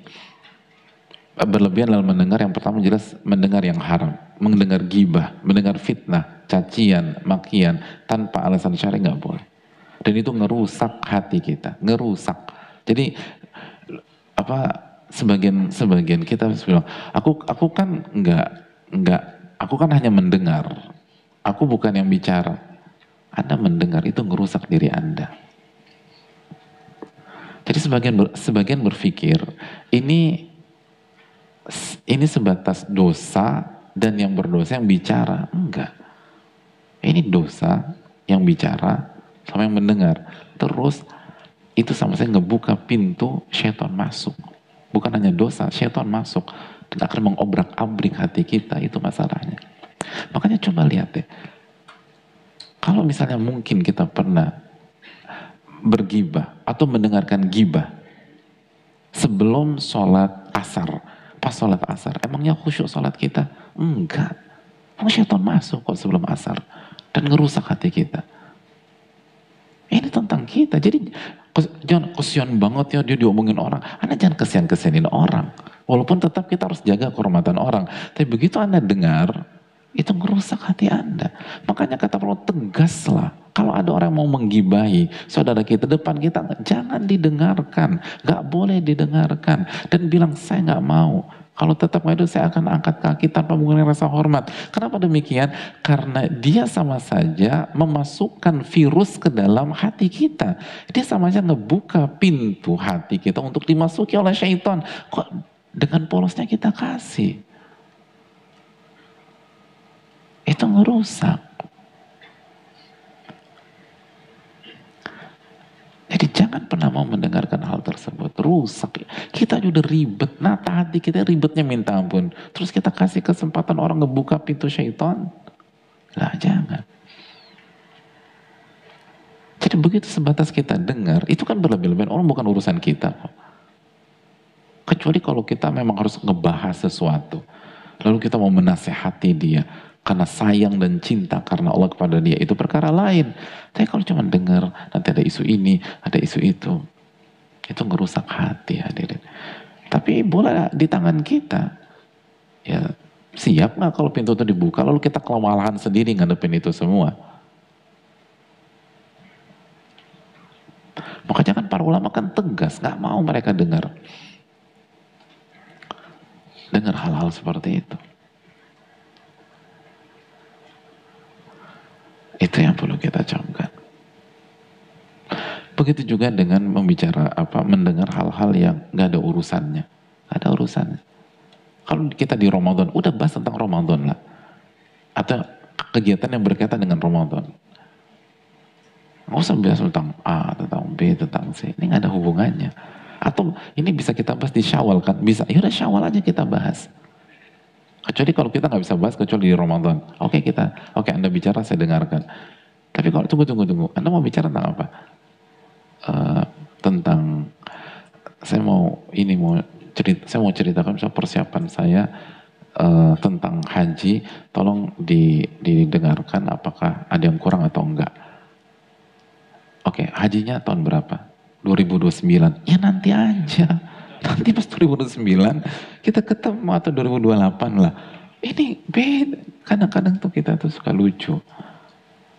berlebihan dalam mendengar, yang pertama jelas mendengar yang haram, mendengar gibah, mendengar fitnah, cacian, makian, tanpa alasan syar'i nggak boleh. Dan itu ngerusak hati kita, ngerusak. Jadi apa, sebagian kita bilang, aku kan aku kan hanya mendengar, aku bukan yang bicara. Anda mendengar, itu ngerusak diri Anda. Jadi sebagian berpikir ini sebatas dosa dan yang berdosa yang bicara. Enggak. Ini dosa yang bicara sama yang mendengar. Terus itu sama saya ngebuka pintu syaitan masuk. Bukan hanya dosa, syaitan masuk dan akan mengobrak-abrik hati kita, itu masalahnya. Makanya coba lihat deh. Kalau misalnya mungkin kita pernah bergibah atau mendengarkan gibah sebelum sholat asar, pas sholat asar, emangnya khusyuk sholat kita? Enggak. Syaitan masuk kok sebelum asar dan ngerusak hati kita. Ini tentang kita. Jadi jangan kesian banget ya dia diomongin orang. Anda jangan kesian-kesianin orang. Walaupun tetap kita harus jaga kehormatan orang. Tapi begitu Anda dengar, itu ngerusak hati Anda. Makanya kata Allah, tegaslah. Kalau ada orang mau menggibahi saudara kita depan kita, jangan didengarkan. Gak boleh didengarkan. Dan bilang, saya gak mau. Kalau tetap itu saya akan angkat kaki tanpa menggunakan rasa hormat. Kenapa demikian? Karena dia sama saja memasukkan virus ke dalam hati kita. Dia sama saja ngebuka pintu hati kita untuk dimasuki oleh syaitan. Kok dengan polosnya kita kasih? Itu ngerusak. Jadi jangan pernah mau mendengarkan hal tersebut. Rusak. Kita udah ribet. Nata hati kita ribetnya minta ampun. Terus kita kasih kesempatan orang ngebuka pintu syaitan. Lah jangan. Jadi begitu sebatas kita dengar, itu kan berlebih-lebihan. Orang bukan urusan kita. Kecuali kalau kita memang harus ngebahas sesuatu. Lalu kita mau menasehati dia. karena sayang dan cinta karena Allah kepada dia, itu perkara lain. Tapi kalau cuma dengar, nanti ada isu ini, ada isu itu ngerusak hati hadirin. Tapi bola di tangan kita. Ya, siap nggak kalau pintu itu dibuka, lalu kita kewalahan sendiri ngadepin itu semua? Makanya kan para ulama kan tegas, nggak mau mereka dengar hal-hal seperti itu. Itu yang perlu kita camkan. Begitu juga dengan mendengar hal-hal yang nggak ada urusannya, nggak ada urusannya. Kalau kita di Ramadan, udah bahas tentang Ramadan lah, atau kegiatan yang berkaitan dengan Ramadan. Nggak usah bahas tentang A, tentang B, tentang C. Ini nggak ada hubungannya. Atau ini bisa kita bahas di Syawal kan? Bisa. Ya udah Syawal aja kita bahas. Kecuali kalau kita nggak bisa bahas kecuali di Ramadan. Oke Anda bicara saya dengarkan. Tapi kalau tunggu. Anda mau bicara tentang apa? Tentang saya mau ceritakan misalnya persiapan saya tentang haji. Tolong didengarkan apakah ada yang kurang atau enggak. Oke, hajinya tahun berapa? 2029. Ya nanti aja. Nanti pas 2029 kita ketemu atau 2028 lah. Ini beda. Kadang-kadang tuh kita tuh suka lucu.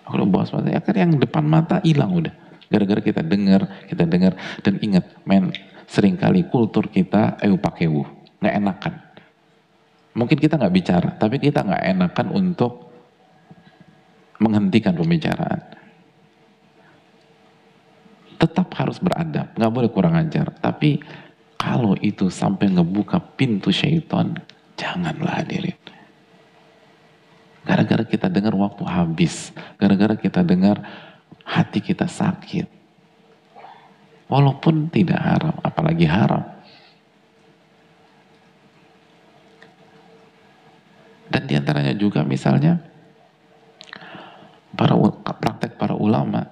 Kalau bahas ya kan yang depan mata hilang udah. Gara-gara kita dengar. Dan ingat, seringkali kultur kita pakai nggak enakan. Mungkin kita nggak bicara, tapi kita nggak enakan untuk menghentikan pembicaraan. Tetap harus beradab, nggak boleh kurang ajar. Tapi kalau itu sampai ngebuka pintu syaitan, janganlah hadirin. Gara-gara kita dengar waktu habis, gara-gara kita dengar hati kita sakit. Walaupun tidak haram, apalagi haram. Dan diantaranya juga misalnya praktek para ulama,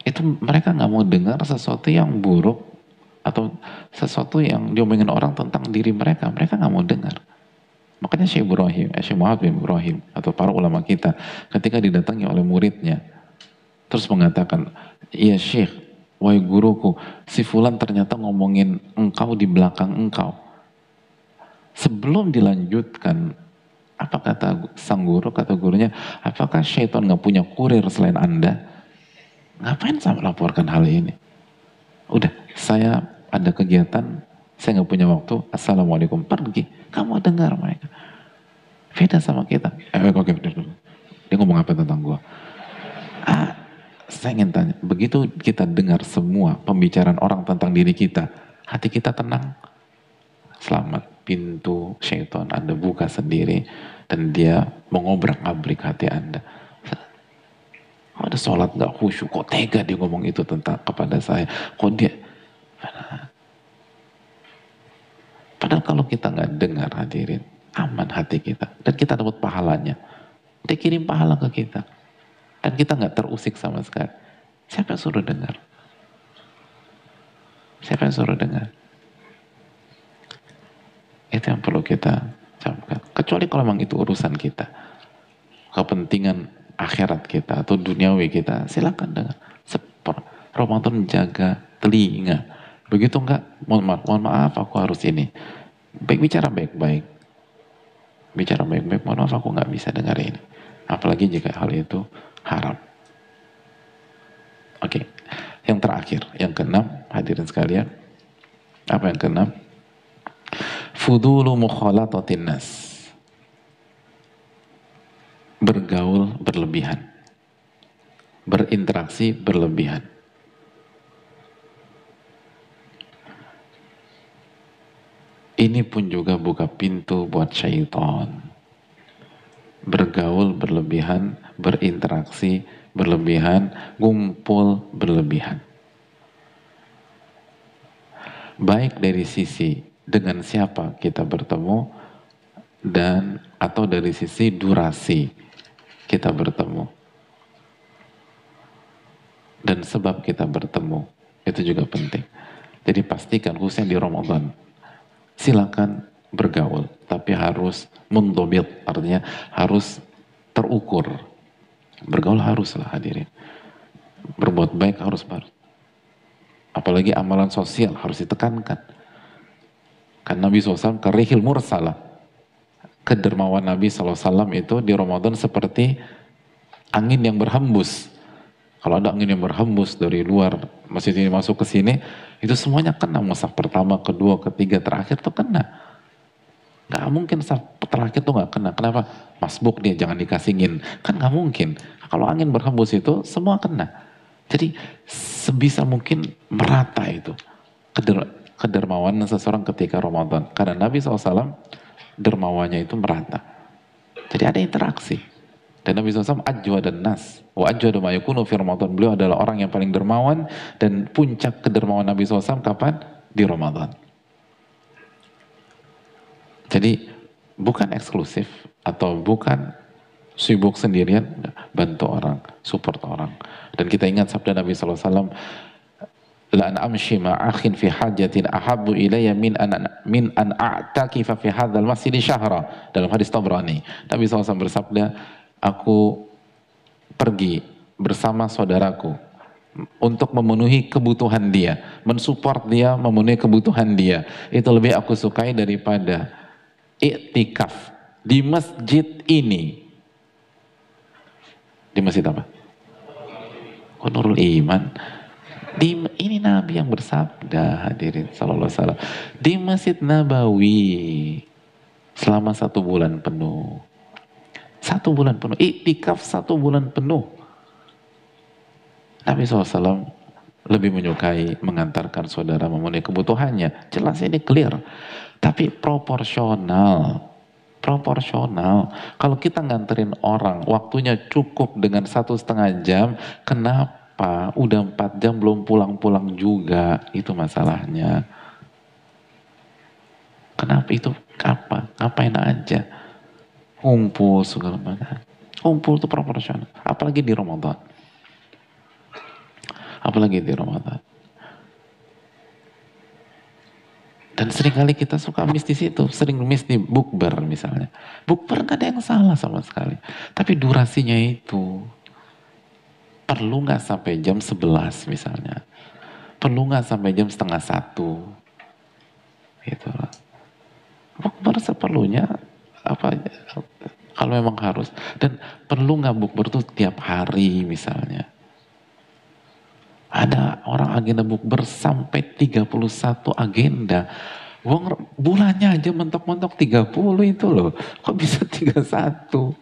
itu mereka nggak mau dengar sesuatu yang buruk atau sesuatu yang diomongin orang tentang diri mereka nggak mau dengar. Makanya Syekh Muhammad bin Ibrahim atau para ulama kita ketika didatangi oleh muridnya terus mengatakan, iya Syekh, wahai guruku, si fulan ternyata ngomongin engkau di belakang engkau. Sebelum dilanjutkan, apa kata sang guru, kata gurunya, apakah syaitan nggak punya kurir selain Anda? Ngapain saya melaporkan hal ini? Udah, saya ada kegiatan, saya nggak punya waktu, assalamualaikum, pergi. Kamu dengar mereka. Beda sama kita. Oke. Dia ngomong apa tentang gua? Saya ingin tanya, begitu kita dengar semua pembicaraan orang tentang diri kita, hati kita tenang? Selamat, pintu syaitan Anda buka sendiri dan dia mengobrak-abrik hati Anda. Ada sholat gak khusyuk, kok tega dia ngomong itu kepada saya, kok dia padahal kalau kita nggak dengar hadirin, aman hati kita dan kita dapat pahalanya. Dia kirim pahala ke kita dan kita nggak terusik sama sekali. Siapa yang suruh dengar? Siapa yang suruh dengar? Itu yang perlu kita camkan. Kecuali kalau memang itu urusan kita, kepentingan akhirat kita atau duniawi kita, silakan dengar. Ramadan menjaga telinga. Begitu enggak, mohon maaf aku harus ini. Bicara baik-baik. Bicara baik-baik, mohon maaf aku nggak bisa dengar ini. Apalagi jika hal itu haram. Oke. Yang terakhir, yang keenam, hadirin sekalian. Apa yang keenam? Fudulu mukhalatatin nas. Bergaul berlebihan. Berinteraksi berlebihan. Ini pun juga buka pintu buat syaitan. Bergaul berlebihan, berinteraksi berlebihan, ngumpul berlebihan. Baik dari sisi dengan siapa kita bertemu dan atau dari sisi durasi kita bertemu. Dan sebab kita bertemu itu juga penting. Jadi pastikan khususnya di Ramadan, silakan bergaul, tapi harus mundobit, artinya harus terukur. Bergaul haruslah hadirin. Berbuat baik harus. Apalagi amalan sosial harus ditekankan. Kan Nabi SAW karihil mursalah. Kedermawan Nabi SAW itu di Ramadan seperti angin yang berhembus. Kalau ada angin yang berhembus dari luar masjid ini masuk ke sini, itu semuanya kena. Mushaf pertama, kedua, ketiga, terakhir tuh kena. Gak mungkin terakhir tuh gak kena. Kenapa? Masbuk dia, jangan dikasingin. Kan gak mungkin. Kalau angin berhembus itu semua kena. Jadi sebisa mungkin merata itu kedermawanan seseorang ketika Ramadan. Karena Nabi SAW dermawannya itu merata. Jadi ada interaksi. Dan Nabi SAW ajwa dan nas. Wa ajwa ma yakunu fi Ramadan. Beliau adalah orang yang paling dermawan. Dan puncak kedermawan Nabi SAW kapan? Di Ramadan. Jadi bukan eksklusif atau bukan sibuk sendirian, bantu orang, support orang. Dan kita ingat sabda Nabi SAW, la an amshi ma'akhin fi hajatin ahabbu ilayya min an a'takifa fi hadzal masjid syahra, dalam hadis Tabrani. Nabi SAW bersabda, aku pergi bersama saudaraku untuk memenuhi kebutuhan dia, mensupport dia, memenuhi kebutuhan dia. Itu lebih aku sukai daripada iktikaf di masjid ini. Di masjid apa? Oh, Nurul Iman. Ini Nabi yang bersabda, hadirin sallallahu alaihi wasallam, di Masjid Nabawi selama 1 bulan penuh. 1 bulan penuh, iktikaf 1 bulan penuh. Nabi SAW lebih menyukai mengantarkan saudara memenuhi kebutuhannya. Jelas ini clear. Tapi proporsional. Kalau kita nganterin orang, waktunya cukup dengan 1,5 jam, kenapa udah 4 jam belum pulang-pulang juga? Itu masalahnya. Kenapa itu? Ngapain aja? Kumpul segala macam. Kumpul itu proporsional. Apalagi di Ramadan. Dan seringkali kita suka miss di situ, sering miss di bukber misalnya. Bukber gak ada yang salah sama sekali. Tapi durasinya itu, perlu gak sampai jam 11 misalnya? Perlu gak sampai jam 12:30? Gitu lah. Bukber seperlunya, kalau memang harus. Dan perlu gak bukber tuh tiap hari misalnya? Ada orang agenda bukber sampai 31 agenda. Bulannya aja mentok-mentok 30 itu loh. Kok bisa 31?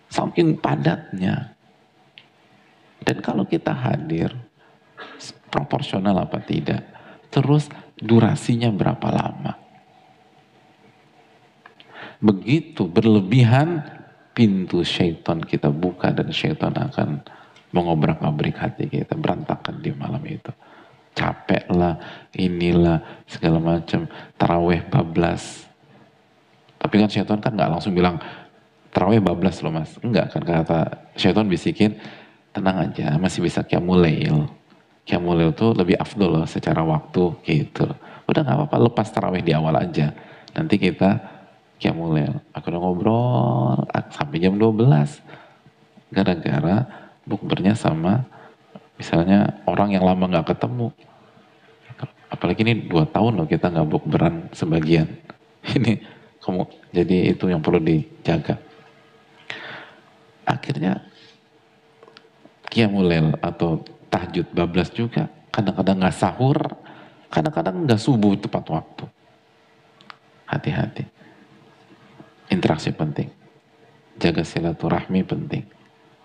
Saking padatnya. Dan kalau kita hadir, proporsional apa tidak? Terus durasinya berapa lama? Begitu berlebihan, pintu syaitan kita buka dan syaitan akan mengobrak-abrik hati kita, berantakan di malam itu. Capek lah, inilah, segala macam. Taraweh bablas. Tapi kan syaitan kan gak langsung bilang, taraweh bablas loh mas. Enggak kan, kata syaitan bisikin, tenang aja, masih bisa qiyamul lail. Qiyamul lail tuh lebih afdol loh secara waktu, gitu. Udah gak apa-apa, lepas taraweh di awal aja. Nanti kita qiyamul lail. Aku udah ngobrol sampai jam 12. Gara-gara bukbernya sama misalnya orang yang lama gak ketemu. Apalagi ini 2 tahun loh kita gak bukberan sebagian. Ini jadi itu yang perlu dijaga. Akhirnya qiyamul lail atau tahajud bablas juga. Kadang-kadang gak sahur, kadang-kadang gak subuh tepat waktu. Hati-hati. Interaksi penting. Jaga silaturahmi penting.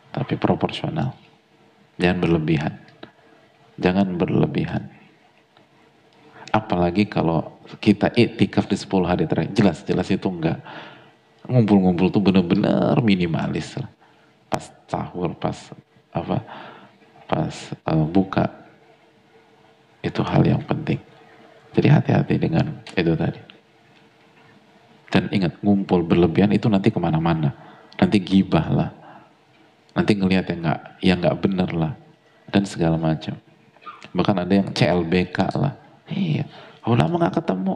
Tapi proporsional. Jangan berlebihan. Apalagi kalau kita iktikaf di 10 hari terakhir. Jelas itu enggak. Ngumpul-ngumpul tuh bener-bener minimalis lah. Pas sahur, pas buka. Itu hal yang penting. Jadi hati-hati dengan itu tadi. Dan ingat, ngumpul berlebihan itu nanti kemana-mana. Nanti gibah lah. Nanti ngelihat yang nggak bener lah. Dan segala macam. Bahkan ada yang CLBK lah. Iya, lama nggak ketemu.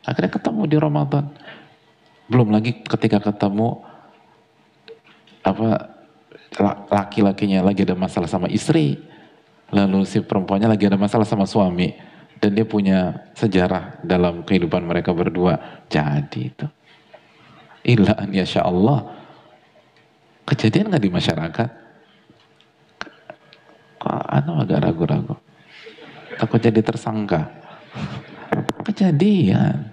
Akhirnya ketemu di Ramadan. Belum lagi ketika ketemu, apa laki-lakinya lagi ada masalah sama istri, lalu si perempuannya lagi ada masalah sama suami, dan dia punya sejarah dalam kehidupan mereka berdua, jadi itu illa an yasha Allah. Kejadian nggak di masyarakat? Kok agak ragu-ragu, takut jadi tersangka. Kejadian,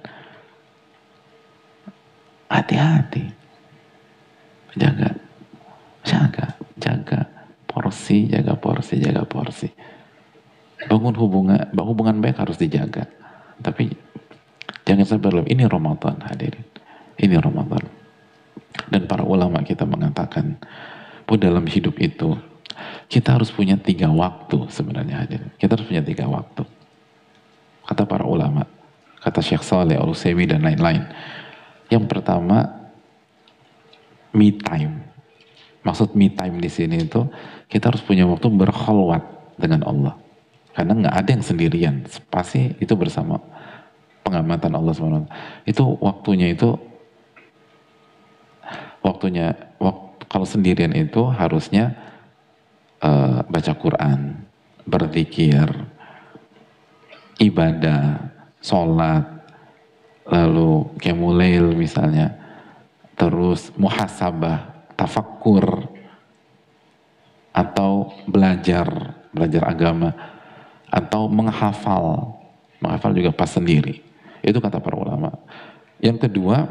hati-hati, jaga, jaga porsi, jaga porsi, jaga porsi. Bangun hubungan baik harus dijaga, tapi jangan sampai berlebihan. Ini Ramadan, hadirin, ini Ramadan. Dan para ulama kita mengatakan bahwa dalam hidup itu kita harus punya 3 waktu sebenarnya, hadirin. Kita harus punya 3 waktu. Kata para ulama, kata Syekh Saleh Al-Utsaimin dan lain-lain. Yang pertama, me time. Maksud me time di sini itu kita harus punya waktu berkhalwat dengan Allah. Karena nggak ada yang sendirian, pasti itu bersama pengamatan Allah SWT. Itu waktunya kalau sendirian itu harusnya baca Quran, berzikir, ibadah, sholat, lalu qiyamulail misalnya, terus muhasabah, tafakkur, atau belajar agama, atau menghafal juga pas sendiri. Itu kata para ulama. Yang kedua,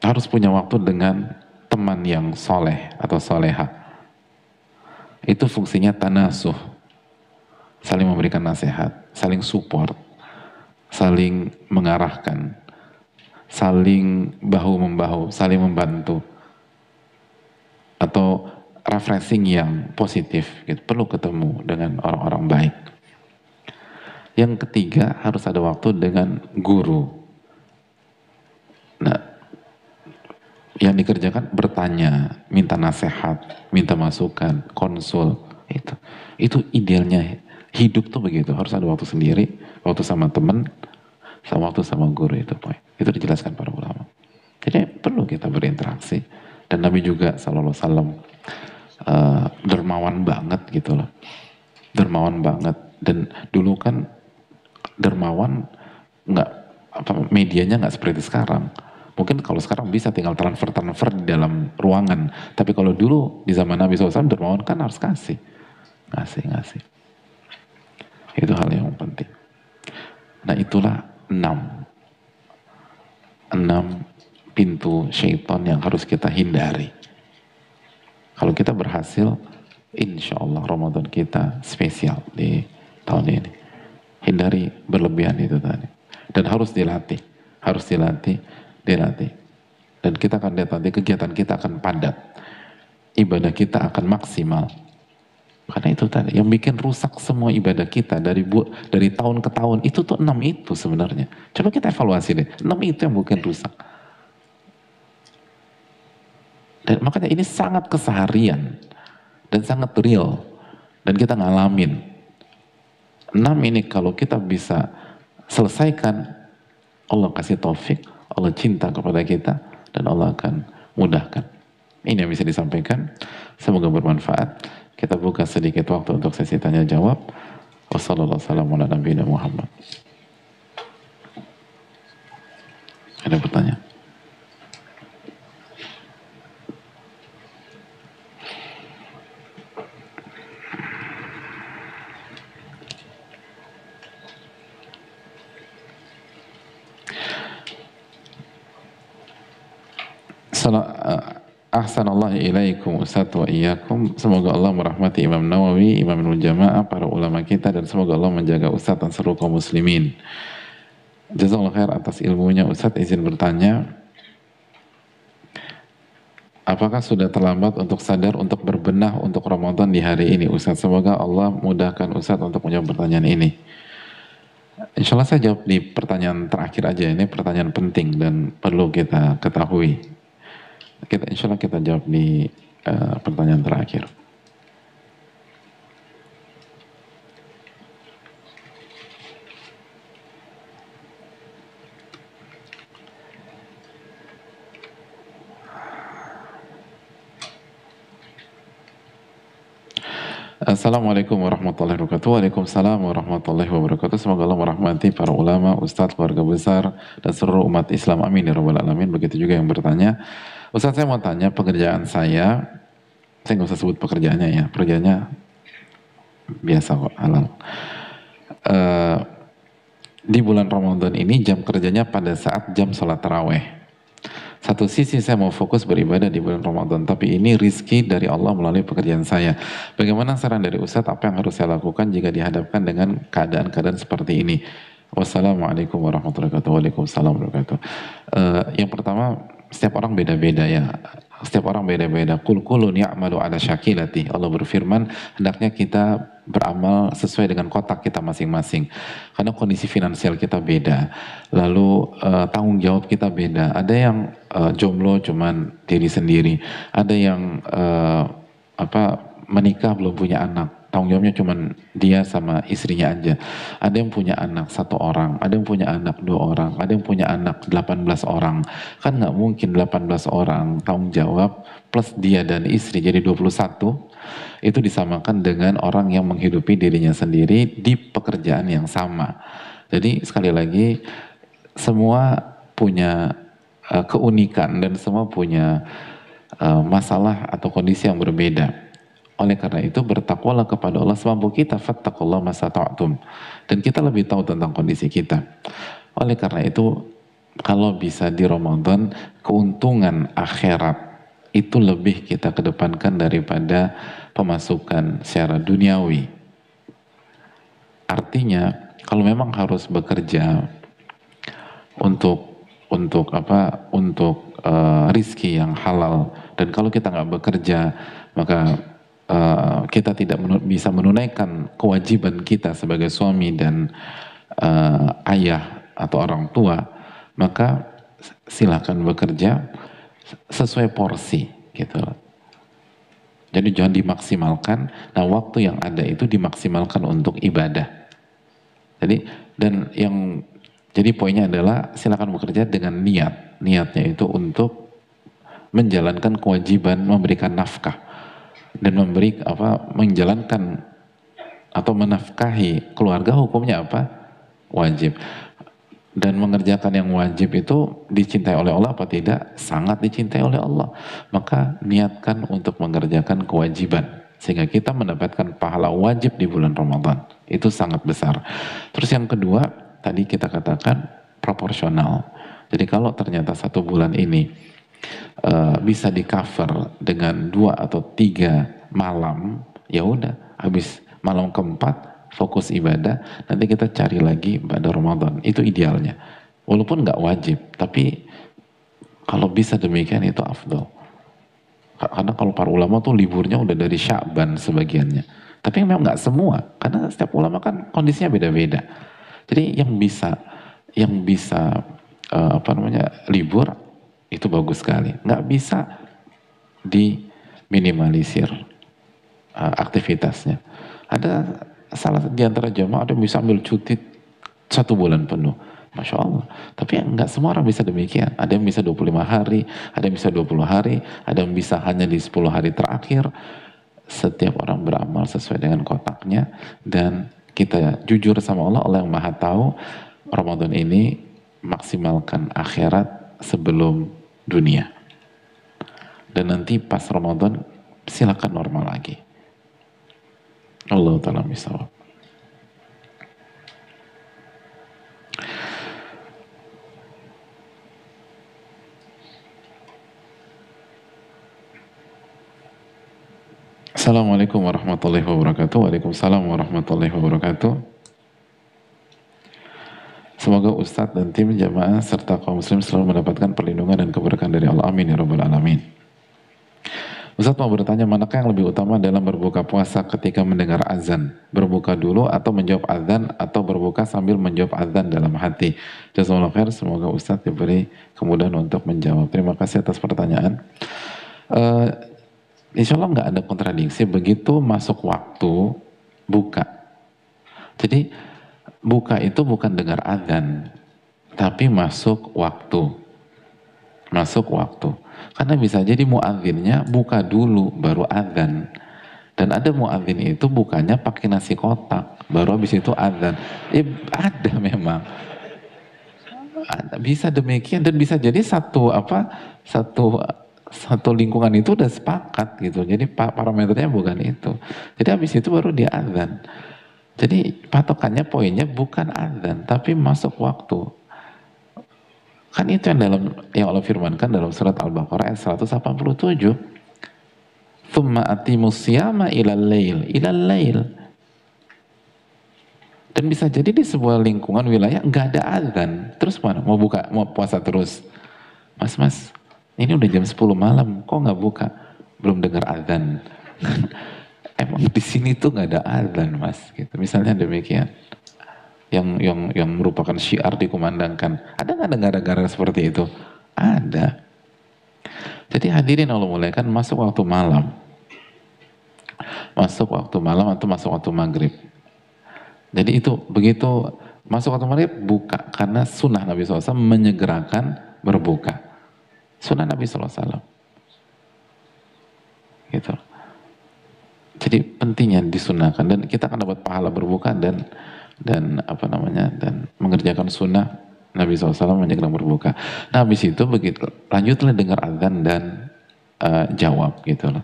harus punya waktu dengan teman yang soleh atau soleha. Itu fungsinya tanasuh, saling memberikan nasihat, saling support, saling mengarahkan, saling bahu-membahu, saling membantu, atau refreshing yang positif gitu. Perlu ketemu dengan orang-orang baik. Yang ketiga, harus ada waktu dengan guru. Nah, yang dikerjakan bertanya, minta nasihat, minta masukan, konsul. Itu idealnya hidup tuh begitu. Harus ada waktu sendiri, waktu sama teman, sama waktu sama guru itu. Itu dijelaskan para ulama. Jadi perlu kita berinteraksi. Dan Nabi juga sallallahu alaihi wasallam dermawan banget gitu loh. Dermawan banget. Dan dulu kan dermawan nggak, medianya nggak seperti sekarang. Mungkin kalau sekarang bisa tinggal transfer di dalam ruangan. Tapi kalau dulu di zaman Nabi SAW, dermawan kan harus ngasih. Itu hal yang penting. Nah itulah 6 pintu syaitan yang harus kita hindari. Kalau kita berhasil, insya Allah Ramadan kita spesial di tahun ini. Hindari berlebihan itu tadi. Dan harus dilatih. Dan kita akan lihat nanti kegiatan kita akan padat. Ibadah kita akan maksimal. Karena itu tadi, yang bikin rusak semua ibadah kita dari tahun ke tahun, itu tuh 6 itu sebenarnya. Coba kita evaluasi deh, 6 itu yang bikin rusak. Dan makanya ini sangat keseharian dan sangat real dan kita ngalamin. 6 ini kalau kita bisa selesaikan, Allah kasih taufik, Allah cinta kepada kita, dan Allah akan mudahkan. Ini yang bisa disampaikan, semoga bermanfaat. Kita buka sedikit waktu untuk sesi tanya jawab. Wassalamualaikum warahmatullahi wabarakatuh. Ada pertanyaan? Ahsanallahu ilaikum Ustaz wa iyyakum. Semoga Allah merahmati Imam Nawawi, Imamul Jamaah, para ulama kita, dan semoga Allah menjaga Ustaz dan seluruh kaum muslimin. Jazakallahu khair atas ilmunya. Ustaz, izin bertanya, apakah sudah terlambat untuk sadar untuk berbenah untuk Ramadan di hari ini Ustaz? Semoga Allah mudahkan Ustaz untuk menjawab pertanyaan ini. Insya Allah saya jawab di pertanyaan terakhir aja. Ini pertanyaan penting dan perlu kita ketahui. Insya Allah kita jawab di pertanyaan terakhir. Assalamualaikum warahmatullahi wabarakatuh. Waalaikumsalam warahmatullahi wabarakatuh. Semoga Allah merahmati para ulama, ustadz, keluarga besar, dan seluruh umat Islam. Amin ya rabbal alamin. Begitu juga yang bertanya. Ustadz, saya mau tanya, pekerjaan saya nggak usah sebut pekerjaannya ya. Pekerjaannya biasa kok, halal. Eh, di bulan Ramadan ini jam kerjanya pada saat jam sholat taraweh. Satu sisi saya mau fokus beribadah di bulan Ramadan, tapi ini rizki dari Allah melalui pekerjaan saya. Bagaimana saran dari Ustadz, apa yang harus saya lakukan jika dihadapkan dengan keadaan-keadaan seperti ini? Wassalamualaikum warahmatullahi wabarakatuh. Waalaikumsalam warahmatullahi wabarakatuh. Yang pertama, setiap orang beda-beda ya. Setiap orang beda-beda. Kul kulun ya'malu ala syakilati. Allah berfirman, hendaknya kita beramal sesuai dengan kotak kita masing-masing. Karena kondisi finansial kita beda. Lalu tanggung jawab kita beda. Ada yang jomblo cuman diri sendiri. Ada yang menikah belum punya anak. Tanggung jawabnya cuma dia sama istrinya aja. Ada yang punya anak 1 orang, ada yang punya anak 2 orang, ada yang punya anak 18 orang. Kan nggak mungkin 18 orang tanggung jawab plus dia dan istri jadi 21 itu disamakan dengan orang yang menghidupi dirinya sendiri di pekerjaan yang sama. Jadi sekali lagi semua punya keunikan dan semua punya masalah atau kondisi yang berbeda. Oleh karena itu bertakwalah kepada Allah semampu kita, fattaqullaha masata'tum. Dan kita lebih tahu tentang kondisi kita. Oleh karena itu kalau bisa di Ramadan keuntungan akhirat itu lebih kita kedepankan daripada pemasukan secara duniawi. Artinya kalau memang harus bekerja untuk rizki yang halal, dan kalau kita nggak bekerja maka kita tidak bisa menunaikan kewajiban kita sebagai suami dan ayah atau orang tua, maka silakan bekerja sesuai porsi gitu. Jadi jangan dimaksimalkan. Nah, waktu yang ada itu dimaksimalkan untuk ibadah. Jadi poinnya adalah silakan bekerja dengan niat. Niatnya itu untuk menjalankan kewajiban memberikan nafkah dan menjalankan atau menafkahi keluarga. Hukumnya apa? Wajib. Dan mengerjakan yang wajib itu dicintai oleh Allah apa tidak? Sangat dicintai oleh Allah. Maka niatkan untuk mengerjakan kewajiban sehingga kita mendapatkan pahala wajib di bulan Ramadan. Itu sangat besar. Terus yang kedua, tadi kita katakan proporsional. Jadi kalau ternyata 1 bulan ini bisa di cover dengan 2 atau 3 malam, ya udah, habis malam keempat fokus ibadah, nanti kita cari lagi pada Ramadan. Itu idealnya. Walaupun nggak wajib, tapi kalau bisa demikian itu afdal. Karena kalau para ulama tuh liburnya udah dari Sya'ban sebagiannya. Tapi memang nggak semua, karena setiap ulama kan kondisinya beda-beda. Jadi yang bisa libur itu bagus sekali. Nggak bisa diminimalisir aktivitasnya. Ada salah di antara jamaah ada yang bisa ambil cuti 1 bulan penuh. Masya Allah. Tapi nggak semua orang bisa demikian. Ada yang bisa 25 hari, ada yang bisa 20 hari, ada yang bisa hanya di 10 hari terakhir. Setiap orang beramal sesuai dengan kotaknya, dan kita jujur sama Allah, Allah yang Maha Tahu. Ramadan ini maksimalkan akhirat sebelum dunia. Dan nanti pas Ramadan silakan normal lagi. Allah Ta'ala misal. Assalamualaikum warahmatullahi wabarakatuh. Waalaikumsalam warahmatullahi wabarakatuh. Semoga Ustadz dan tim jamaah serta kaum muslim selalu mendapatkan perlindungan dan keberkahan dari Allah. Amin ya rabbal alamin. Ustadz mau bertanya, manakah yang lebih utama dalam berbuka puasa ketika mendengar azan? Berbuka dulu atau menjawab azan, atau berbuka sambil menjawab azan dalam hati? Jazakallahu khair, semoga Ustadz diberi kemudahan untuk menjawab. Terima kasih atas pertanyaan. Insya Allah nggak ada kontradiksi begitu masuk waktu buka. Jadi buka itu bukan dengar azan, tapi masuk waktu. Masuk waktu. Karena bisa jadi muadzinnya buka dulu baru azan. Dan ada muadzin itu bukannya pakai nasi kotak, baru habis itu adzan. Ada memang. Bisa demikian dan bisa jadi satu lingkungan itu udah sepakat gitu. Jadi parameternya bukan itu. Jadi habis itu baru dia adzan. Jadi patokannya poinnya bukan adzan tapi masuk waktu. Kan itu yang Allah firmankan dalam surat Al-Baqarah ayat 187. Tsumma atimus siyama ilal lail. Dan bisa jadi di sebuah lingkungan wilayah nggak ada adzan. Terus mana? Mau puasa terus? Mas, ini udah jam 10 malam, kok nggak buka? Belum dengar adzan. Emang di sini tuh nggak ada adzan, Mas. Gitu. Misalnya demikian. Yang merupakan syiar dikumandangkan. Ada nggak negara-negara seperti itu? Ada. Jadi hadirin Allah muliakan, masuk waktu malam. Masuk waktu malam atau masuk waktu maghrib. Jadi itu begitu masuk waktu maghrib buka karena sunnah Nabi SAW menyegerakan berbuka. Sunnah Nabi SAW. Gitu. Jadi pentingnya disunahkan dan kita akan dapat pahala berbuka dan mengerjakan sunnah Nabi SAW menyegerakan berbuka. Nah habis itu begitu lanjutlah dengar azan dan jawab gitu loh.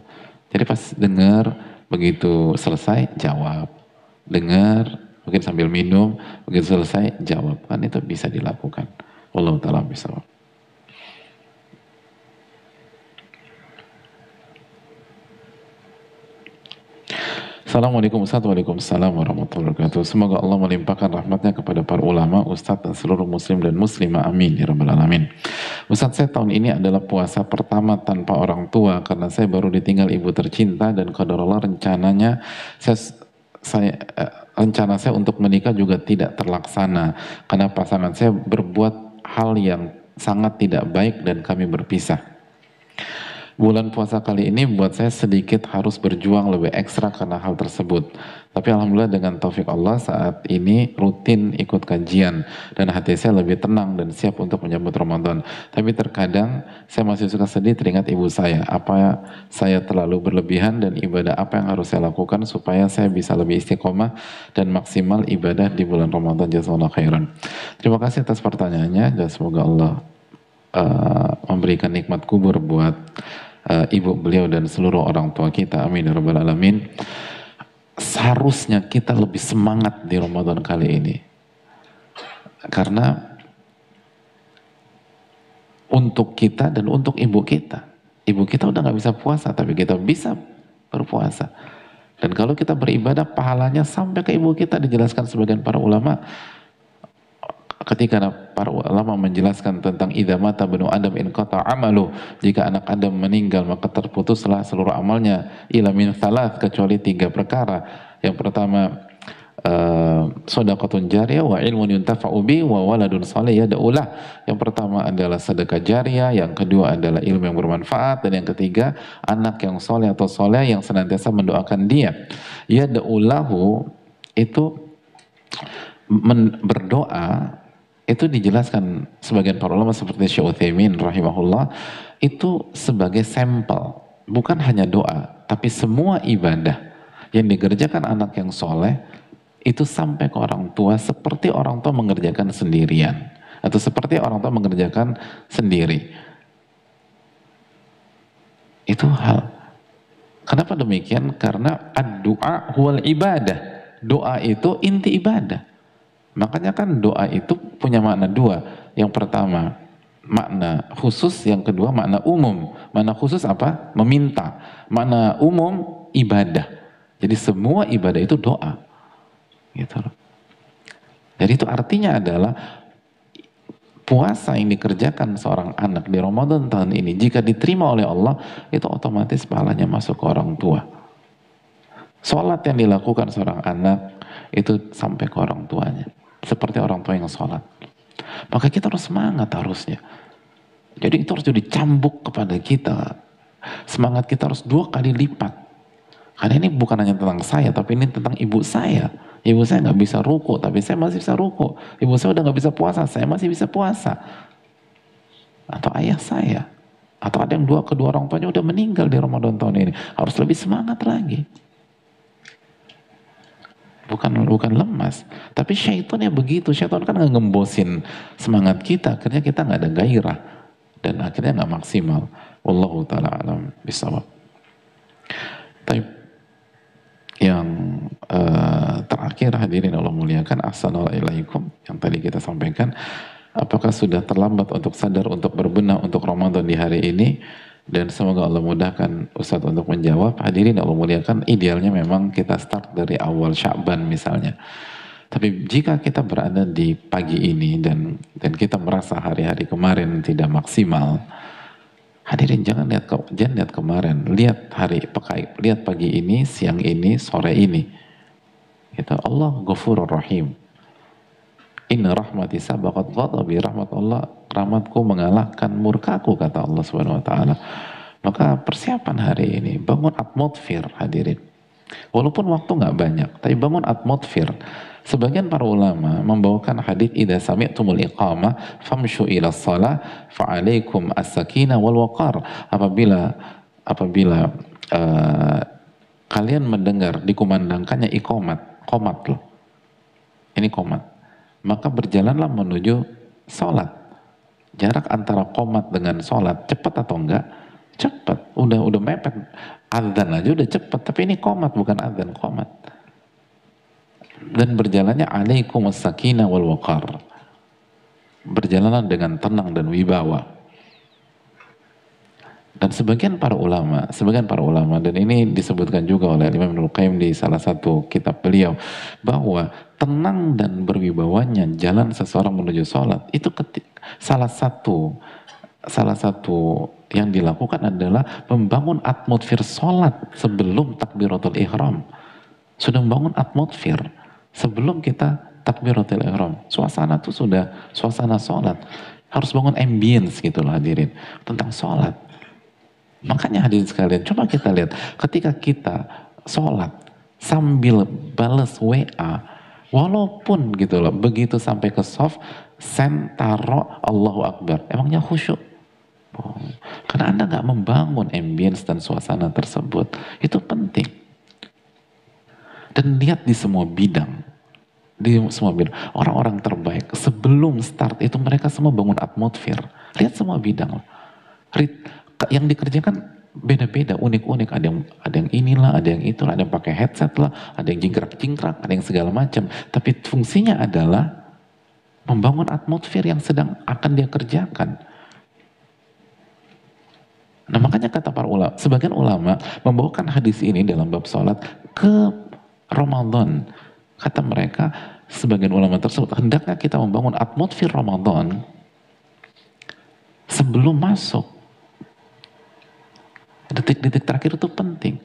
Jadi pas dengar begitu selesai jawab, dengar mungkin sambil minum, begitu selesai jawab, kan itu bisa dilakukan. Wallahu ta'ala bishawab. Assalamualaikum Waalaikumsalam warahmatullahi wabarakatuh. Semoga Allah melimpahkan rahmatnya kepada para ulama, ustadz dan seluruh muslim dan muslimah. Amin ya rabbal alamin. Ustadz, saya tahun ini adalah puasa pertama tanpa orang tua karena saya baru ditinggal ibu tercinta dan qadarullah rencana saya untuk menikah juga tidak terlaksana karena pasangan saya berbuat hal yang sangat tidak baik dan kami berpisah. Bulan puasa kali ini buat saya sedikit harus berjuang lebih ekstra karena hal tersebut. Tapi alhamdulillah dengan taufik Allah saat ini rutin ikut kajian dan hati saya lebih tenang dan siap untuk menyambut Ramadan. Tapi terkadang saya masih suka sedih teringat ibu saya. Apa saya terlalu berlebihan dan ibadah apa yang harus saya lakukan supaya saya bisa lebih istiqomah dan maksimal ibadah di bulan Ramadan. Jazakallahu khairan. Terima kasih atas pertanyaannya dan semoga Allah memberikan nikmat kubur buat ibu beliau dan seluruh orang tua kita. Amin ya rabbal alamin. Seharusnya kita lebih semangat di Ramadan kali ini karena untuk kita dan untuk ibu kita udah gak bisa puasa tapi kita bisa berpuasa. Dan kalau kita beribadah pahalanya sampai ke ibu kita. Dijelaskan sebagian para ulama ketika para ulama menjelaskan tentang idza mata banu adam in qata amalu, jika anak Adam meninggal maka terputuslah seluruh amalnya ila min thalath, kecuali 3 perkara. Yang pertama shadaqatun jariyah wa ilmun yuntafa'u bi wa waladun salih yad'ulah. Yang pertama adalah sedekah jariyah, yang kedua adalah ilmu yang bermanfaat, dan yang ketiga anak yang soleh atau soleh yang senantiasa mendoakan dia. Yad'ulahu itu berdoa. Itu dijelaskan sebagian para ulama seperti Syekh Utsaimin rahimahullah, itu sebagai sampel, bukan hanya doa, tapi semua ibadah yang dikerjakan anak yang soleh itu sampai ke orang tua seperti orang tua mengerjakan sendirian atau seperti orang tua mengerjakan sendiri. Itu hal. Kenapa demikian? Karena ad-du'a huwal ibadah. Doa itu inti ibadah. Makanya kan doa itu punya makna 2. Yang pertama makna khusus, yang kedua makna umum. Makna khusus apa? Meminta. Makna umum ibadah. Jadi semua ibadah itu doa. Gitu loh. Jadi itu artinya adalah puasa yang dikerjakan seorang anak di Ramadan tahun ini jika diterima oleh Allah itu otomatis pahalanya masuk ke orang tua. Sholat yang dilakukan seorang anak itu sampai ke orang tuanya. Seperti orang tua yang sholat. Maka kita harus semangat harusnya. Jadi itu harus jadi cambuk kepada kita. Semangat kita harus 2 kali lipat. Karena ini bukan hanya tentang saya, tapi ini tentang ibu saya. Ibu saya nggak bisa ruku, tapi saya masih bisa ruku. Ibu saya udah nggak bisa puasa, saya masih bisa puasa. Atau ayah saya. Atau ada yang kedua orang tuanya udah meninggal di Ramadan tahun ini. Harus lebih semangat lagi. bukan lemas, tapi syaitan ya begitu. Syaitan kan nggak ngembosin semangat kita, akhirnya kita nggak ada gairah dan akhirnya nggak maksimal. Wallahu taala alam bisawab. Tapi yang terakhir hadirin Allah muliakan, assalamualaikum, yang tadi kita sampaikan, apakah sudah terlambat untuk sadar untuk berbenah untuk Ramadan di hari ini? Dan semoga Allah mudahkan Ustadz untuk menjawab. Hadirin Allah muliakan, idealnya memang kita start dari awal Sya'ban misalnya. Tapi jika kita berada di pagi ini dan kita merasa hari-hari kemarin tidak maksimal, hadirin jangan lihat kemarin, lihat lihat pagi ini, siang ini, sore ini. Gitu. Allah Ghafurur Rahim. Inna rahmati sabaqat ghadabi, rahmatku mengalahkan murkaku, kata Allah Subhanahu wa taala. Maka persiapan hari ini, bangun atmosfer hadirin. Walaupun waktu nggak banyak, tapi bangun atmosfer. Sebagian para ulama membawakan hadis idza sami'tumul iqamah famshu ila shalah fa'alaikum as-sakinah wal waqar. Apabila kalian mendengar dikumandangkannya qomat loh. Ini qomat. Maka berjalanlah menuju sholat. Jarak antara qomat dengan sholat cepat atau enggak? Cepat. Udah mepet. Adzan aja udah cepat. Tapi ini qomat, bukan adzan, qomat. Dan berjalannya alaikumus sakinah wal waqar. Berjalanlah dengan tenang dan wibawa. Dan sebagian para ulama, dan ini disebutkan juga oleh Imam Ibnu Qayyim di salah satu kitab beliau, bahwa tenang dan berwibawanya jalan seseorang menuju sholat itu salah satu yang dilakukan adalah membangun atmosfer sholat sebelum takbiratul ihram. Sudah membangun atmosfer sebelum kita takbiratul ihram. Suasana itu sudah suasana sholat. Harus bangun ambience gitu loh hadirin tentang sholat. Makanya hadirin sekalian, coba kita lihat ketika kita sholat sambil balas WA, walaupun gitu loh, begitu sampai ke soft, send, taro, Allahu Akbar, emangnya khusyuk? Oh, karena Anda nggak membangun ambience dan suasana tersebut. Itu penting. Dan lihat di semua bidang, orang-orang terbaik sebelum start itu mereka semua bangun atmosfer. Lihat semua bidang. Yang dikerjakan beda-beda, unik-unik. Ada yang inilah, ada yang itulah, ada yang pakai headset lah, ada yang jingkrak-jingkrak, ada yang segala macam. Tapi fungsinya adalah membangun atmosfer yang sedang akan dia kerjakan. Nah makanya kata para ulama, sebagian ulama membawakan hadis ini dalam bab sholat ke Ramadan. Kata mereka, sebagian ulama tersebut, hendaknya kita membangun atmosfer Ramadan sebelum masuk. Detik-detik terakhir itu penting.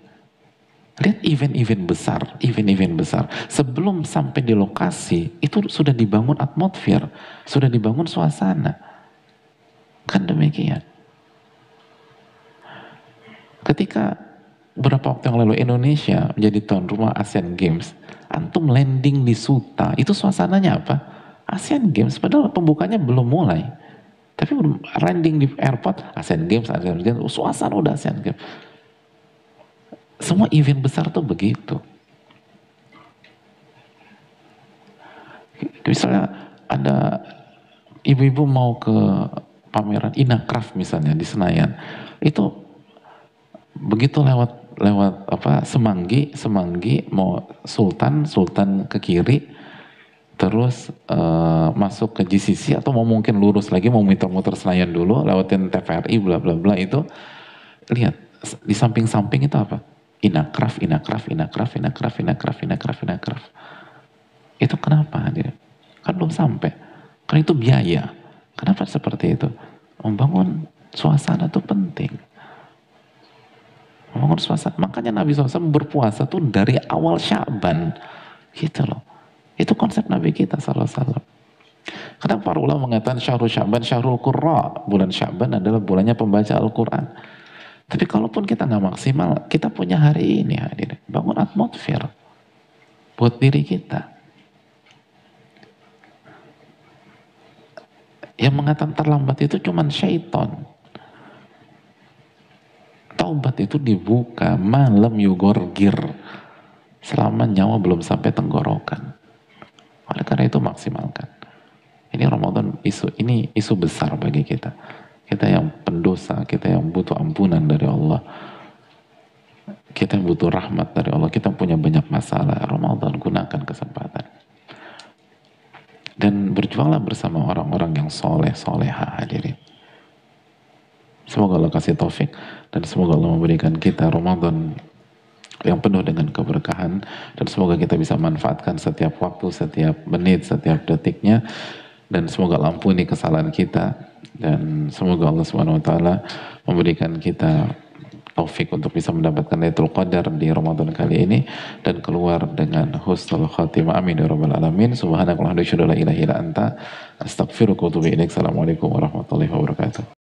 Lihat event-event besar. Sebelum sampai di lokasi, itu sudah dibangun atmosfer, sudah dibangun suasana. Kan demikian. Ketika beberapa waktu yang lalu Indonesia menjadi tuan rumah Asian Games, antum landing di Suta, itu suasananya apa? Asian Games, padahal pembukanya belum mulai. Tapi landing di airport, Asian Games, suasana udah Asian Games. Semua event besar tuh begitu. Misalnya ada ibu-ibu mau ke pameran Inacraft misalnya di Senayan, itu begitu lewat Semanggi mau Sultan ke kiri, terus masuk ke GCC atau mau mungkin lurus lagi mau muter-muter Senayan dulu lewatin TVRI bla bla bla, itu lihat di samping-samping itu apa? Inacraft. Itu kenapa hadirin? Kan belum sampai. Kan itu biaya. Kenapa seperti itu? Membangun suasana itu penting. Membangun suasana. Makanya Nabi SAW berpuasa tuh dari awal Sya'ban. Gitu loh. Itu konsep Nabi kita SAW. Kadang para ulama mengatakan syahrul Sya'ban, syahrul Qurra. Bulan Sya'ban adalah bulannya pembaca Al-Quran. Tapi kalaupun kita nggak maksimal, kita punya hari ini hadirin. Bangun atmosfer buat diri kita. Yang mengatakan terlambat itu cuman syaitan. Taubat itu dibuka malam yugorgir. selama nyawa belum sampai tenggorokan. Oleh karena itu maksimalkan. Ini Ramadan ini isu besar bagi kita. Kita yang pendosa, kita yang butuh ampunan dari Allah, kita yang butuh rahmat dari Allah, kita punya banyak masalah. Ramadan, gunakan kesempatan. Dan berjuanglah bersama orang-orang yang soleh, soleha, hadirin. Semoga Allah kasih taufik dan semoga Allah memberikan kita Ramadan yang penuh dengan keberkahan, dan semoga kita bisa manfaatkan setiap waktu, setiap menit, setiap detiknya, dan semoga Allah ampuni kesalahan kita, dan semoga Allah Subhanahu wa taala memberikan kita taufik untuk bisa mendapatkan Lailatul Qadar di Ramadan kali ini dan keluar dengan husnul khatimah. Amin ya rabbal alamin. Subhanakallahumma wa bihamdika, la ilaha illa anta, astaghfiruka wa atubu ilaik. Assalamualaikum warahmatullahi wabarakatuh.